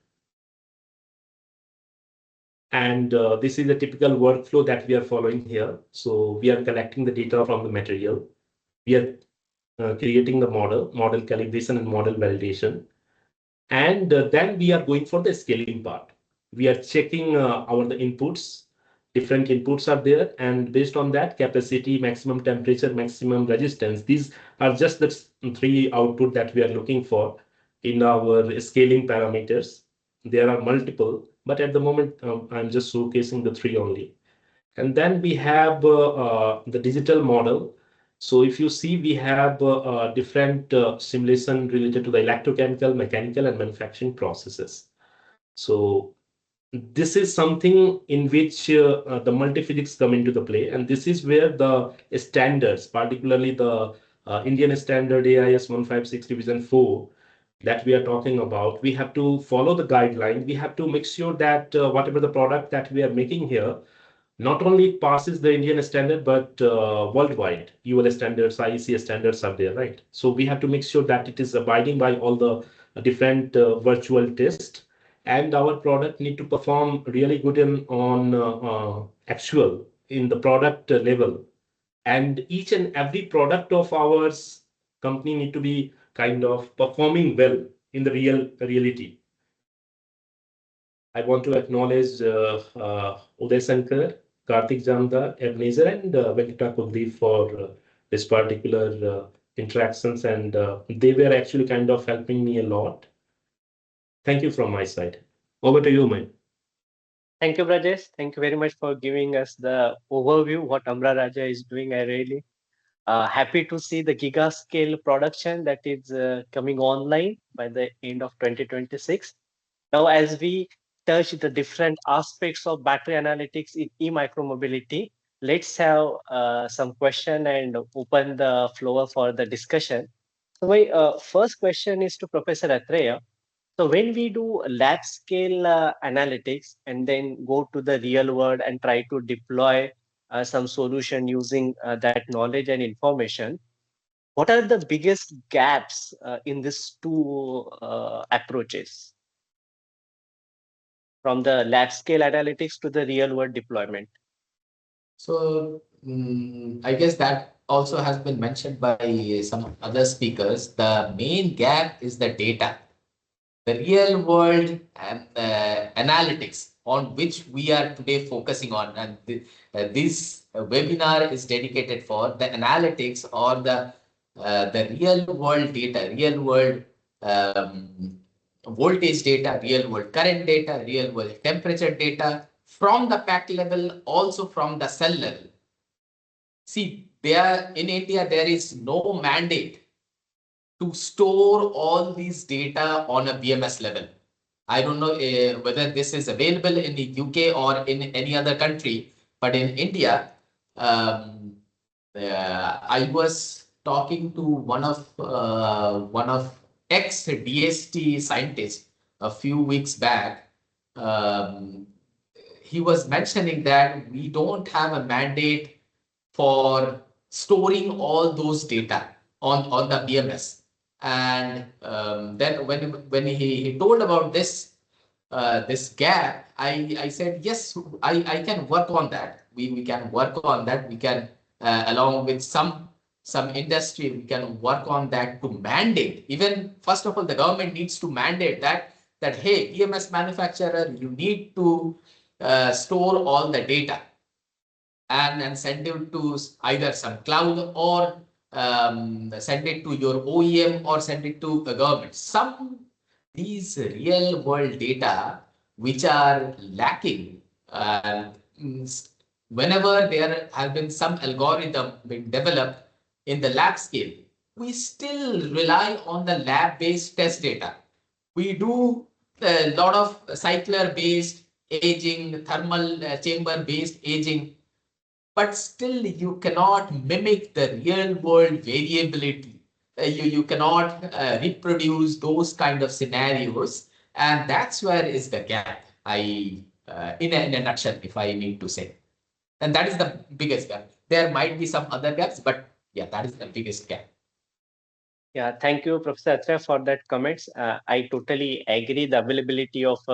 And this is a typical workflow that we are following here. So we are collecting the data from the material. We are creating the model calibration and model validation. And then we are going for the scaling part. We are checking the inputs. Different inputs are there, and based on that, capacity, maximum temperature, maximum resistance. These are just the three output that we are looking for in our scaling parameters. There are multiple, but at the moment, I'm just showcasing the three only. And then we have the digital model. So if you see, we have different simulation related to the electrochemical, mechanical, and manufacturing processes. So this is something in which the multi-physics come into the play, and this is where the standards, particularly the Indian standard AIS 156 Division 4 that we are talking about, we have to follow the guideline. We have to make sure that whatever the product that we are making here, not only it passes the Indian standard, but worldwide UL standards, IEC standards are there, right? So we have to make sure that it is abiding by all the different virtual tests, and our product need to perform really good on actual in the product level. And each and every product of ours company need to be kind of performing well in the reality. I want to acknowledge Uday Sankar, Karthik Jamdar, Ebenezer, and Venkata Kuldeep for this particular interactions, and they were actually kind of helping me a lot. Thank you from my side. Over to you, Mike. Thank you, Brajesh. Thank you very much for giving us the overview what Amra Raja is doing. I really happy to see the giga scale production that is coming online by the end of 2026. Now, as we touch the different aspects of battery analytics in e-micromobility, let's have some question and open the floor for the discussion. So my first question is to Professor Atreya. So when we do lab scale analytics and then go to the real world and try to deploy some solution using that knowledge and information, what are the biggest gaps in these two approaches? From the lab scale analytics to the real world deployment? So I guess that also has been mentioned by some other speakers. The main gap is the data, the real world and analytics on which we are today focusing on. And this webinar is dedicated for the analytics or the real world data, real world voltage data, real world current data, real world temperature data from the pack level, also from the cell level. See, there in India, there is no mandate to store all these data on a BMS level. I don't know whether this is available in the UK or in any other country, but in India, I was talking to one of ex-DST scientists a few weeks back. He was mentioning that we don't have a mandate for storing all those data on the BMS. And then when he told about this, this gap, I said, yes, I can work on that. We can work on that. We can, along with some industry, we can work on that to mandate. Even first of all, the government needs to mandate that hey, EMS manufacturer, you need to store all the data and send it to either some cloud or send it to your OEM or send it to the government. Some these real world data which are lacking, whenever there have been some algorithm being developed in the lab scale, we still rely on the lab based test data. We do a lot of cycler based aging, thermal chamber based aging, but still you cannot mimic the real world variability. You cannot reproduce those kind of scenarios, and that's where is the gap. In a nutshell, if I need to say, and that is the biggest gap. There might be some other gaps, but yeah, that is the biggest gap. Yeah, thank you, Professor Atra, for that comments. I totally agree. The availability of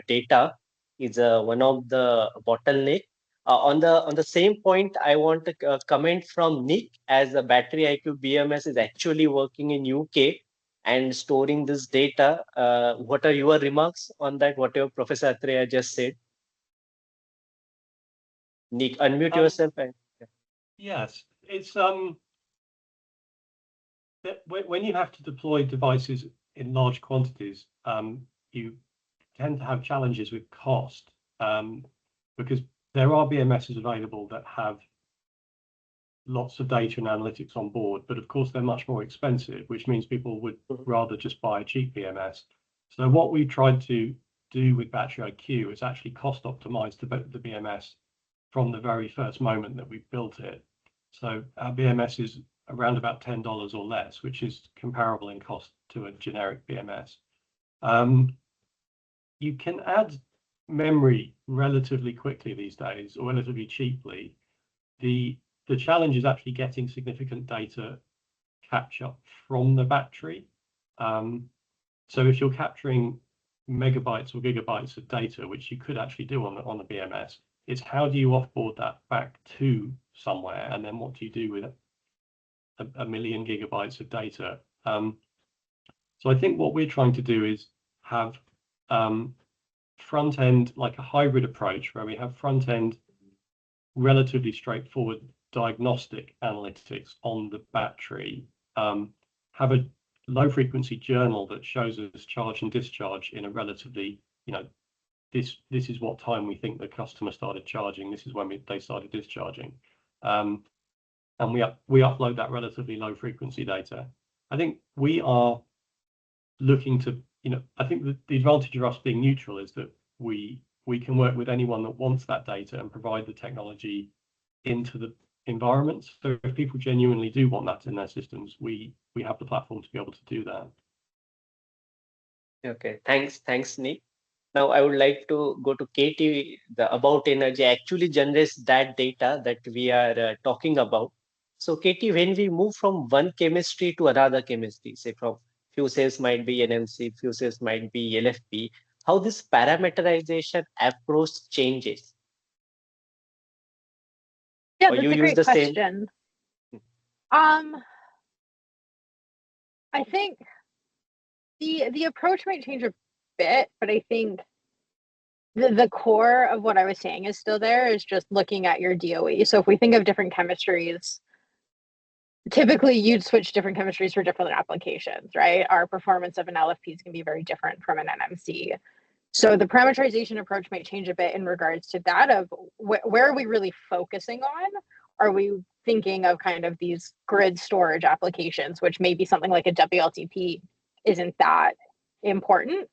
data is one of the bottleneck. On the same point, I want to comment from Nick, as the battery IQ BMS is actually working in UK and storing this data. What are your remarks on that? Whatever Professor Atreya just said. Nick, unmute yourself. Yes, it's when you have to deploy devices in large quantities, you tend to have challenges with cost, because there are BMSs available that have lots of data and analytics on board, but of course they're much more expensive, which means people would rather just buy a cheap BMS. So what we tried to do with Battery IQ is actually cost optimize the BMS from the very first moment that we built it. So our BMS is around about $10 or less, which is comparable in cost to a generic BMS. You can add memory relatively quickly these days, or relatively cheaply. The challenge is actually getting significant data capture from the battery. So if you're capturing megabytes or gigabytes of data, which you could actually do on the BMS, it's how do you offboard that back to somewhere, and then what do you do with a million gigabytes of data? So I think what we're trying to do is have front end, like a hybrid approach, where we have front end relatively straightforward diagnostic analytics on the battery, have a low frequency journal that shows us charge and discharge in a relatively, this is what time we think the customer started charging, this is when they started discharging, and we upload that relatively low frequency data. I think we are looking to, I think the advantage of us being neutral is that we can work with anyone that wants that data and provide the technology into the environments. So if people genuinely do want that in their systems, we have the platform to be able to do that. Okay, thanks, Nick. Now I would like to go to Katie. The About Energy actually generates that data that we are talking about. So Katie, when we move from one chemistry to another chemistry, say from few cells might be NMC, few cells might be LFP, how this parameterization approach changes? Yeah, Or that's you a use great the same? question. I think the approach might change a bit, but I think the core of what I was saying is still there, is just looking at your DOE. So if we think of different chemistries, typically you'd switch different chemistries for different applications, right? Our performance of an LFP is going to be very different from an NMC. So the parameterization approach might change a bit in regards to that of where are we really focusing on? Are we thinking of kind of these grid storage applications, which maybe something like a WLTP isn't that important,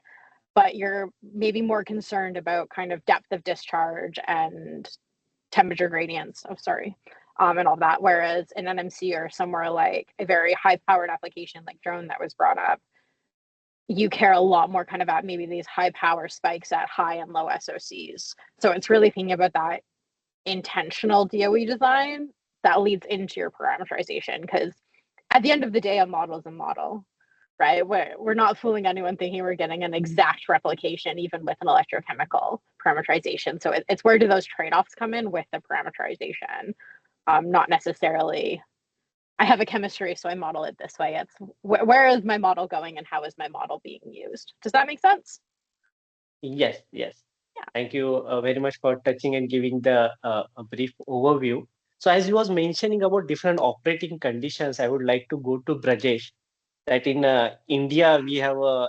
but you're maybe more concerned about kind of depth of discharge and temperature gradients, and all that. Whereas in NMC or somewhere like a very high powered application like drone that was brought up, you care a lot more kind of at maybe these high power spikes at high and low SOCs. So it's really thinking about that intentional DOE design that leads into your parameterization, because at the end of the day, a model is a model. right? We're not fooling anyone thinking we're getting an exact replication, even with an electrochemical parameterization. So it's where do those trade-offs come in with the parameterization? Not necessarily, I have a chemistry, so I model it this way. It's where is my model going and how is my model being used? Does that make sense? Yes, yes. Yeah. Thank you very much for touching and giving the a brief overview. So as you was mentioning about different operating conditions, I would like to go to Brajesh. That in India we have a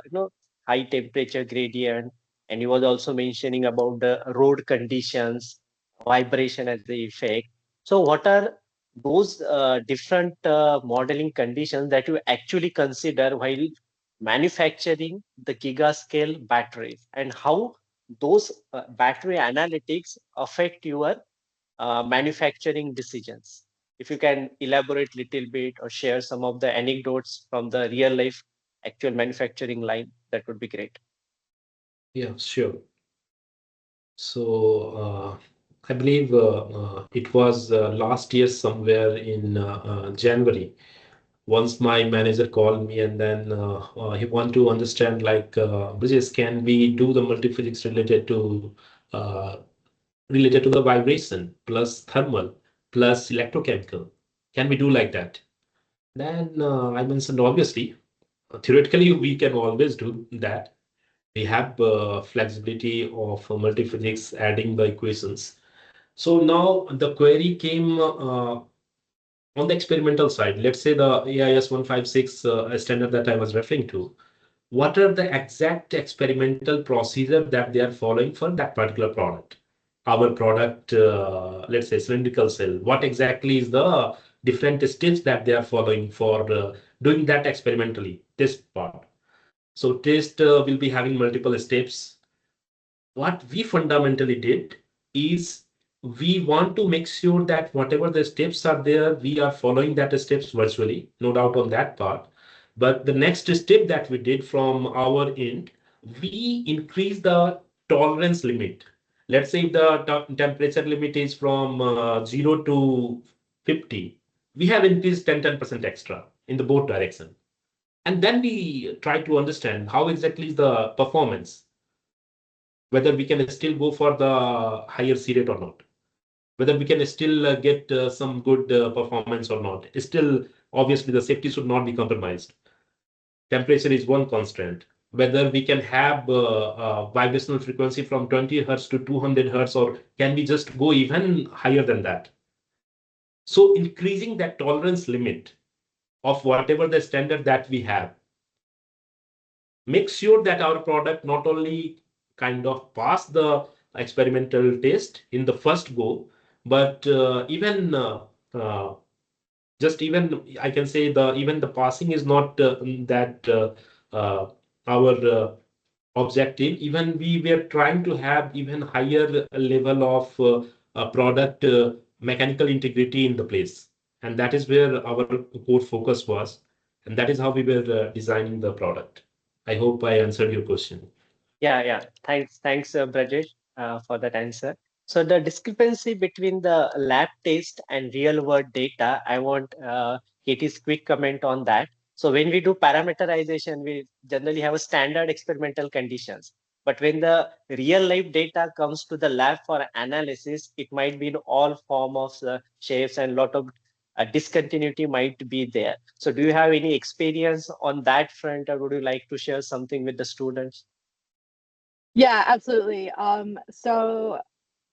high temperature gradient, and he was also mentioning about the road conditions, vibration as the effect. So what are those different modeling conditions that you actually consider while manufacturing the gigascale batteries, and how those battery analytics affect your manufacturing decisions? If you can elaborate a little bit or share some of the anecdotes from the real life actual manufacturing line, that would be great. Yeah, sure. So I believe it was last year somewhere in January. Once my manager called me and then he want to understand like, Bridges, can we do the multiphysics uh, related to the vibration plus thermal plus electrochemical? Can we do like that? Then I mentioned obviously, theoretically we can always do that. We have flexibility of multiphysics adding the equations. So now the query came on the experimental side. Let's say the AIS 156 standard that I was referring to. What are the exact experimental procedure that they are following for that particular product? Our product, let's say cylindrical cell, what exactly is the different steps that they are following for doing that experimentally, this part. So test will be having multiple steps. What we fundamentally did is we want to make sure that whatever the steps are there, we are following that steps virtually, no doubt on that part. But the next step that we did from our end, we increase the tolerance limit. Let's say if the temperature limit is from 0 to 50, we have increased 10% extra in the both direction. And then we try to understand how exactly is the performance, whether we can still go for the higher C rate or not, whether we can still get some good performance or not. Still, obviously, the safety should not be compromised. Temperature is one constraint. Whether we can have vibrational frequency from 20 hertz to 200 hertz, or can we just go even higher than that? So increasing that tolerance limit of whatever the standard that we have, make sure that our product not only kind of pass the experimental test in the first go, but even just even I can say the even the passing is not that our objective. Even we were trying to have even higher level of product mechanical integrity in the place, and that is where our core focus was, and that is how we were designing the product. I hope I answered your question. Yeah. Thanks, Brajesh, for that answer. So the discrepancy between the lab test and real world data, I want Katie's quick comment on that. So when we do parameterization, we generally have a standard experimental conditions. But when the real life data comes to the lab for analysis, it might be in all form of shapes, and lot of discontinuity might be there. So do you have any experience on that front, or would you like to share something with the students? Yeah, absolutely. So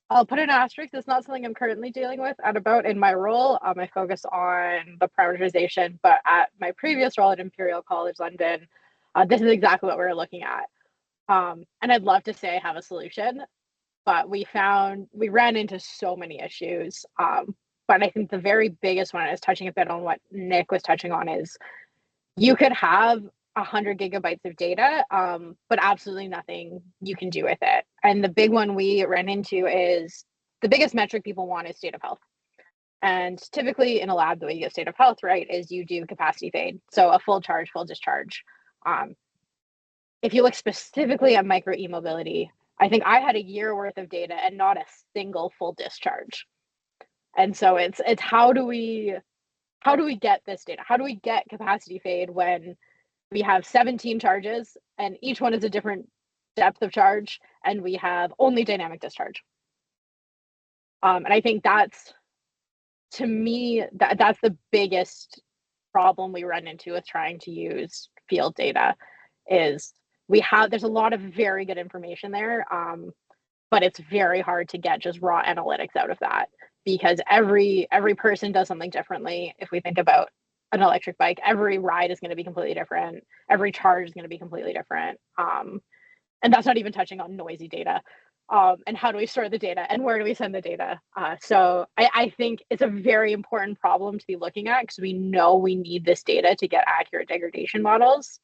I'll put an asterisk. It's not something I'm currently dealing with at about in my role. I focus on the parameterization, but at my previous role at Imperial College London, this is exactly what we were looking at. And I'd love to say I have a solution, but we ran into so many issues. But I think the very biggest one is touching a bit on what Nick was touching on is you could have 100 gigabytes of data, but absolutely nothing you can do with it. And the big one we ran into is the biggest metric people want is state of health. And typically in a lab, the way you get state of health, right, is you do capacity fade. So a full charge, full discharge. If you look specifically at micro e-mobility, I think I had a year worth of data and not a single full discharge. And so it's how do we get this data? How do we get capacity fade when we have 17 charges, and each one is a different depth of charge, and we have only dynamic discharge. And I think that's, to me, that's the biggest problem we run into with trying to use field data, is there's a lot of very good information there, but it's very hard to get just raw analytics out of that, because every person does something differently. If we think about an electric bike, every ride is going to be completely different. Every charge is going to be completely different. And that's not even touching on noisy data. And how do we store the data, and where do we send the data? So I think it's a very important problem to be looking at, because we know we need this data to get accurate degradation models.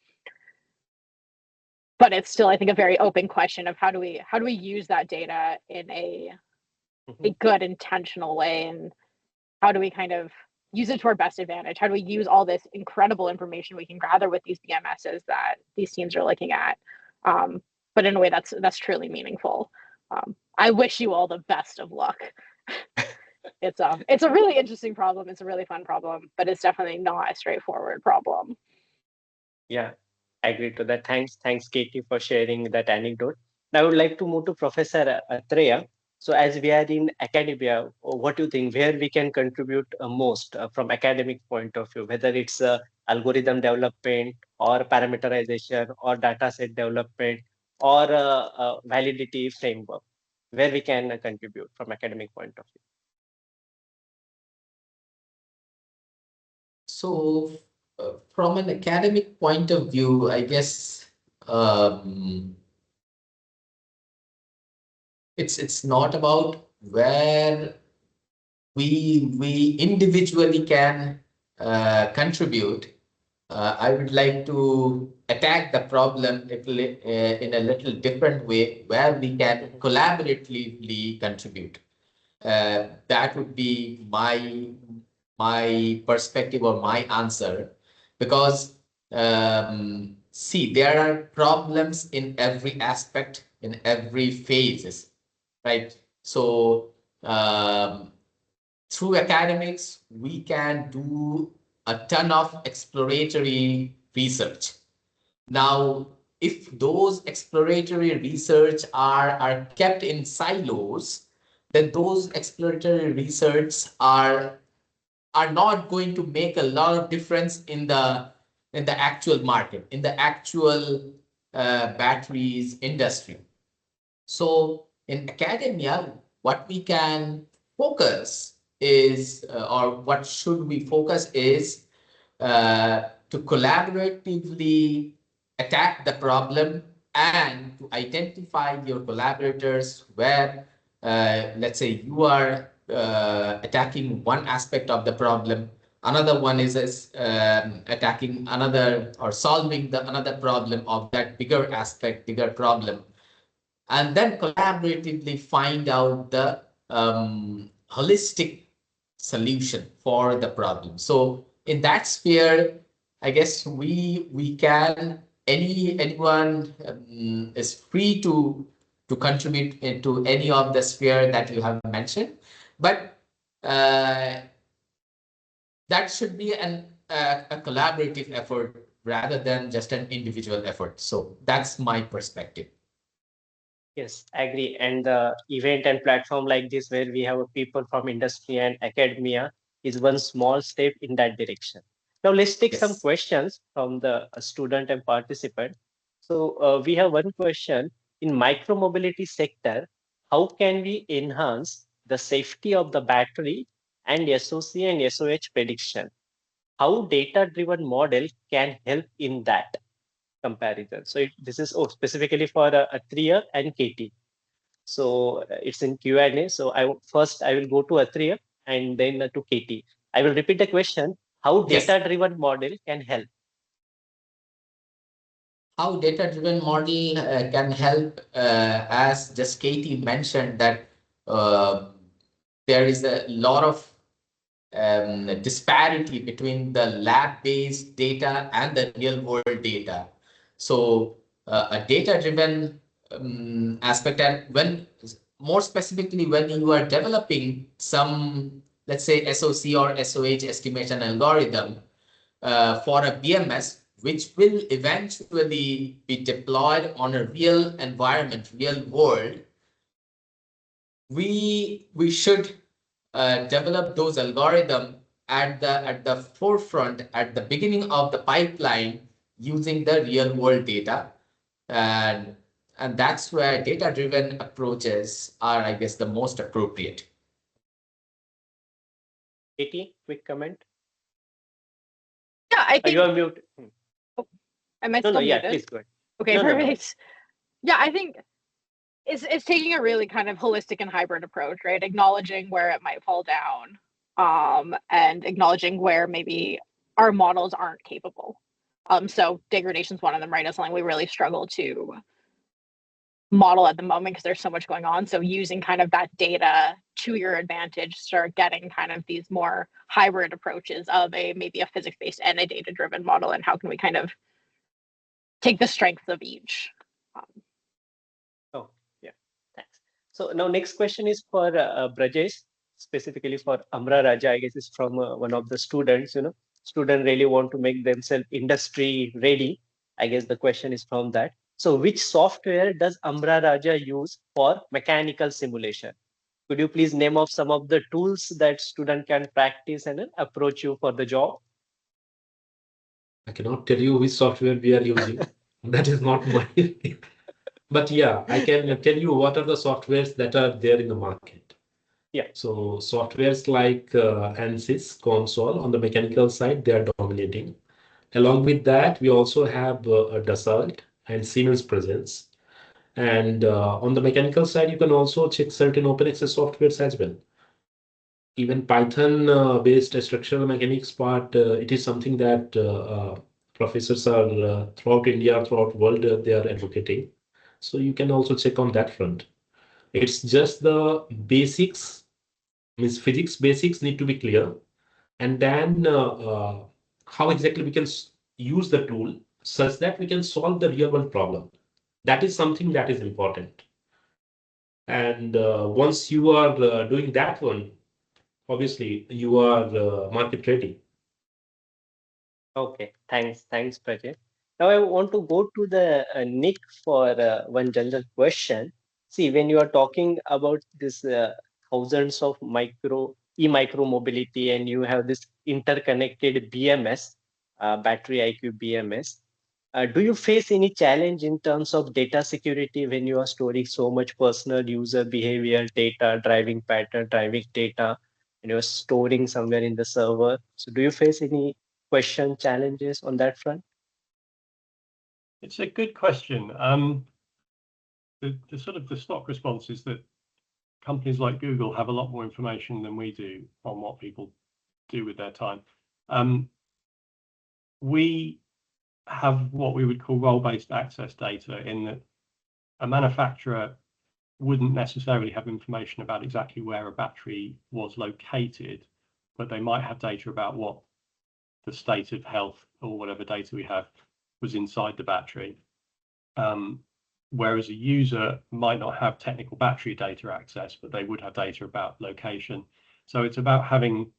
But it's still, I think, a very open question of how do we use that data in a good, intentional way, and how do we kind of use it to our best advantage? How do we use all this incredible information we can gather with these BMSs that these teams are looking at, but in a way that's truly meaningful? I wish you all the best of luck. It's a really interesting problem. It's a really fun problem, but it's definitely not a straightforward problem. Yeah, I agree to that. Thanks, Katie, for sharing that anecdote. Now I would like to move to Professor Atreya. So as we are in academia, what do you think, where we can contribute most from academic point of view, whether it's algorithm development or parameterization or data set development or validity framework, where we can contribute from academic point of view? So from an academic point of view, I guess it's not about where we individually can contribute. I would like to attack the problem in a little different way, where we can collaboratively contribute. That would be my perspective or my answer, because see, there are problems in every aspect, in every phases, right? So through academics, we can do a ton of exploratory research. Now, if those exploratory research are kept in silos, then those exploratory research are not going to make a lot of difference in the actual market, in the actual batteries industry. So in academia, what we can focus is, or what should we focus is, to collaboratively attack the problem and to identify your collaborators where, let's say, you are attacking one aspect of the problem, another one is attacking another or solving another problem of that bigger aspect, bigger problem, and then collaboratively find out the holistic solution for the problem. So in that sphere, I guess we can, anyone is free to contribute into any of the sphere that you have mentioned, but that should be a collaborative effort rather than just an individual effort. So that's my perspective. Yes, I agree. And the event and platform like this, where we have people from industry and academia, is one small step in that direction. Now let's take some Yes. questions from the student and participant. So we have one question: in micromobility sector, how can we enhance the safety of the battery and SOC and SOH prediction? How data-driven model can help in that comparison? So this is specifically for Atreya and Katie. So it's in Q&A. So I will go to Atreya and then to Katie. I will repeat the question: how data-driven model can help? How data-driven model can help, as just Katie mentioned, that there is a lot of disparity between the lab-based data and the real-world data. So a data-driven aspect, and when more specifically when you are developing some, let's say, SOC or SOH estimation algorithm for a BMS, which will eventually be deployed on a real environment, real world, we should develop those algorithms at the forefront, at the beginning of the pipeline, using the real world data, and that's where data driven approaches are, I guess, the most appropriate. Katie, quick comment. Yeah, I think. You are muted. Am I No, still no, yeah, muted? please go ahead. Okay, No, no, no. perfect. Yeah, I think it's taking a really kind of holistic and hybrid approach, right? Acknowledging where it might fall down, and acknowledging where maybe our models aren't capable. So degradation is one of them, right? It's something we really struggle to model at the moment because there's so much going on. So using kind of that data to your advantage, start getting kind of these more hybrid approaches of maybe a physics-based and a data-driven model, and how can we kind of take the strengths of each. Oh, yeah, thanks. So now next question is for Brajesh, specifically for Amra Raja. I guess it's from one of the students. Student really want to make themselves industry ready. I guess the question is from that. So which software does Amra Raja use for mechanical simulation? Could you please name off some of the tools that student can practice and approach you for the job? I cannot tell you which software we are using. That is not my. But yeah, I can tell you what are the softwares that are there in the market. Yeah. So softwares like ANSYS console on the mechanical side, they are dominating. Along with that, we also have Dassault and Siemens presence. And on the mechanical side, you can also check certain open access softwares as well. Even Python based structural mechanics part, it is something that professors are throughout India, throughout world, they are advocating. So you can also check on that front. It's just the basics, means physics basics need to be clear. And then how exactly we can use the tool such that we can solve the real world problem. That is something that is important. And once you are doing that one, obviously you are market ready. Okay, thanks, Prajeet. Now I want to go to the Nick for one general question. See, when you are talking about this thousands of e-micro mobility, and you have this interconnected BMS, battery IQ BMS, do you face any challenge in terms of data security when you are storing so much personal user behavior data, driving pattern, driving data, and you're storing somewhere in the server? So do you face any challenges on that front? It's a good question. The sort of the stock response is that companies like Google have a lot more information than we do on what people do with their time. We have what we would call role-based access data, in that a manufacturer wouldn't necessarily have information about exactly where a battery was located, but they might have data about what the state of health or whatever data we have was inside the battery. Whereas a user might not have technical battery data access, but they would have data about location. So it's about having,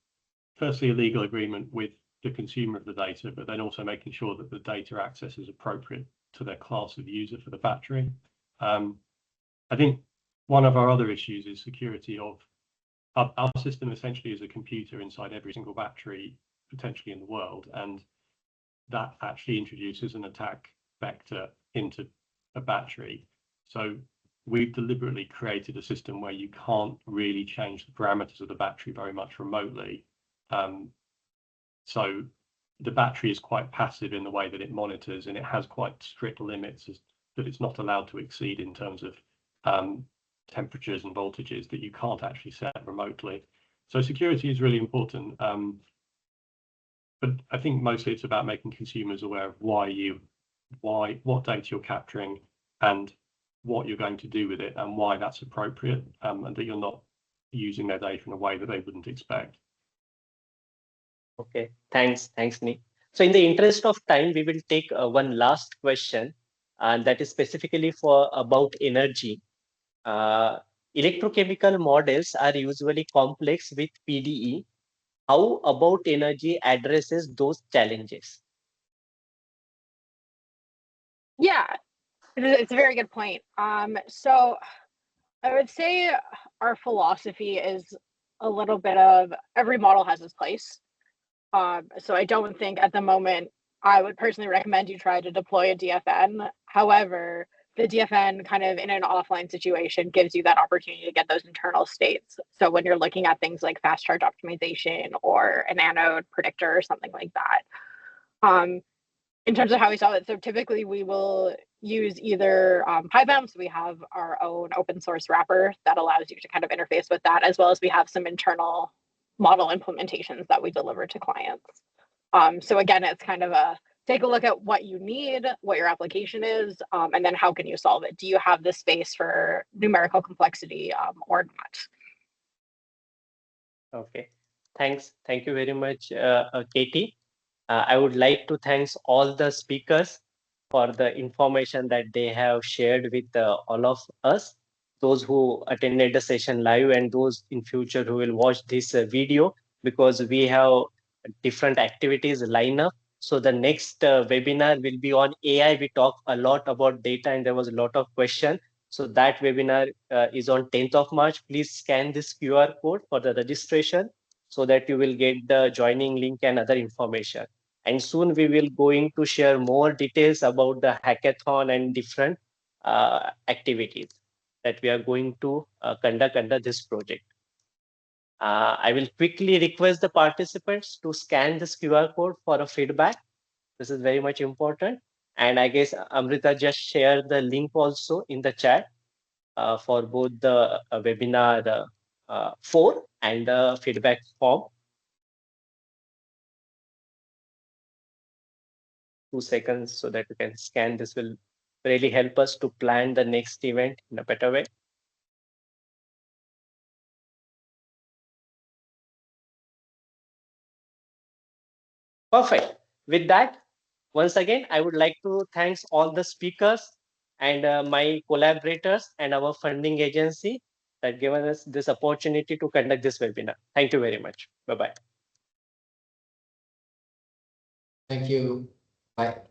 firstly, a legal agreement with the consumer of the data, but then also making sure that the data access is appropriate to their class of user for the battery. I think one of our other issues is security of our system. Essentially is a computer inside every single battery potentially in the world, and that actually introduces an attack vector into a battery. So we've deliberately created a system where you can't really change the parameters of the battery very much remotely. So the battery is quite passive in the way that it monitors, and it has quite strict limits that it's not allowed to exceed in terms of temperatures and voltages that you can't actually set remotely. So security is really important. But I think mostly it's about making consumers aware of what data you're capturing and what you're going to do with it, and why that's appropriate, and that you're not using their data in a way that they wouldn't expect. Okay, thanks, Nick. So in the interest of time, we will take one last question, and that is specifically about energy. Electrochemical models are usually complex with PDE. How about energy addresses those challenges? Yeah, it's a very good point. So I would say our philosophy is a little bit of every model has its place. So I don't think at the moment I would personally recommend you try to deploy a DFN. However, the DFN kind of in an offline situation gives you that opportunity to get those internal states. So when you're looking at things like fast charge optimization or an anode predictor or something like that. In terms of how we solve it, so typically we will use either PyBAM, so we have our own open source wrapper that allows you to kind of interface with that, as well as we have some internal model implementations that we deliver to clients. So again, it's kind of a take a look at what you need, what your application is, and then how can you solve it? Do you have the space for numerical complexity or not? Okay, thanks. Thank you very much, Katie. I would like to thank all the speakers for the information that they have shared with all of us, those who attended the session live and those in future who will watch this video, because we have different activities lined up. So the next webinar will be on AI. We talk a lot about data and there was a lot of question. So that webinar is on 10th of March. Please scan this QR code for the registration so that you will get the joining link and other information. And soon we will going to share more details about the hackathon and different activities that we are going to conduct under this project. I will quickly request the participants to scan this QR code for a feedback. This is very much important. And I guess Amrita just shared the link also in the chat for both the webinar 4 and the feedback form. 2 seconds so that you can scan. This will really help us to plan the next event in a better way. Perfect. With that, once again, I would like to thank all the speakers and my collaborators and our funding agency that given us this opportunity to conduct this webinar. Thank you very much. Bye-bye. Thank you. Bye.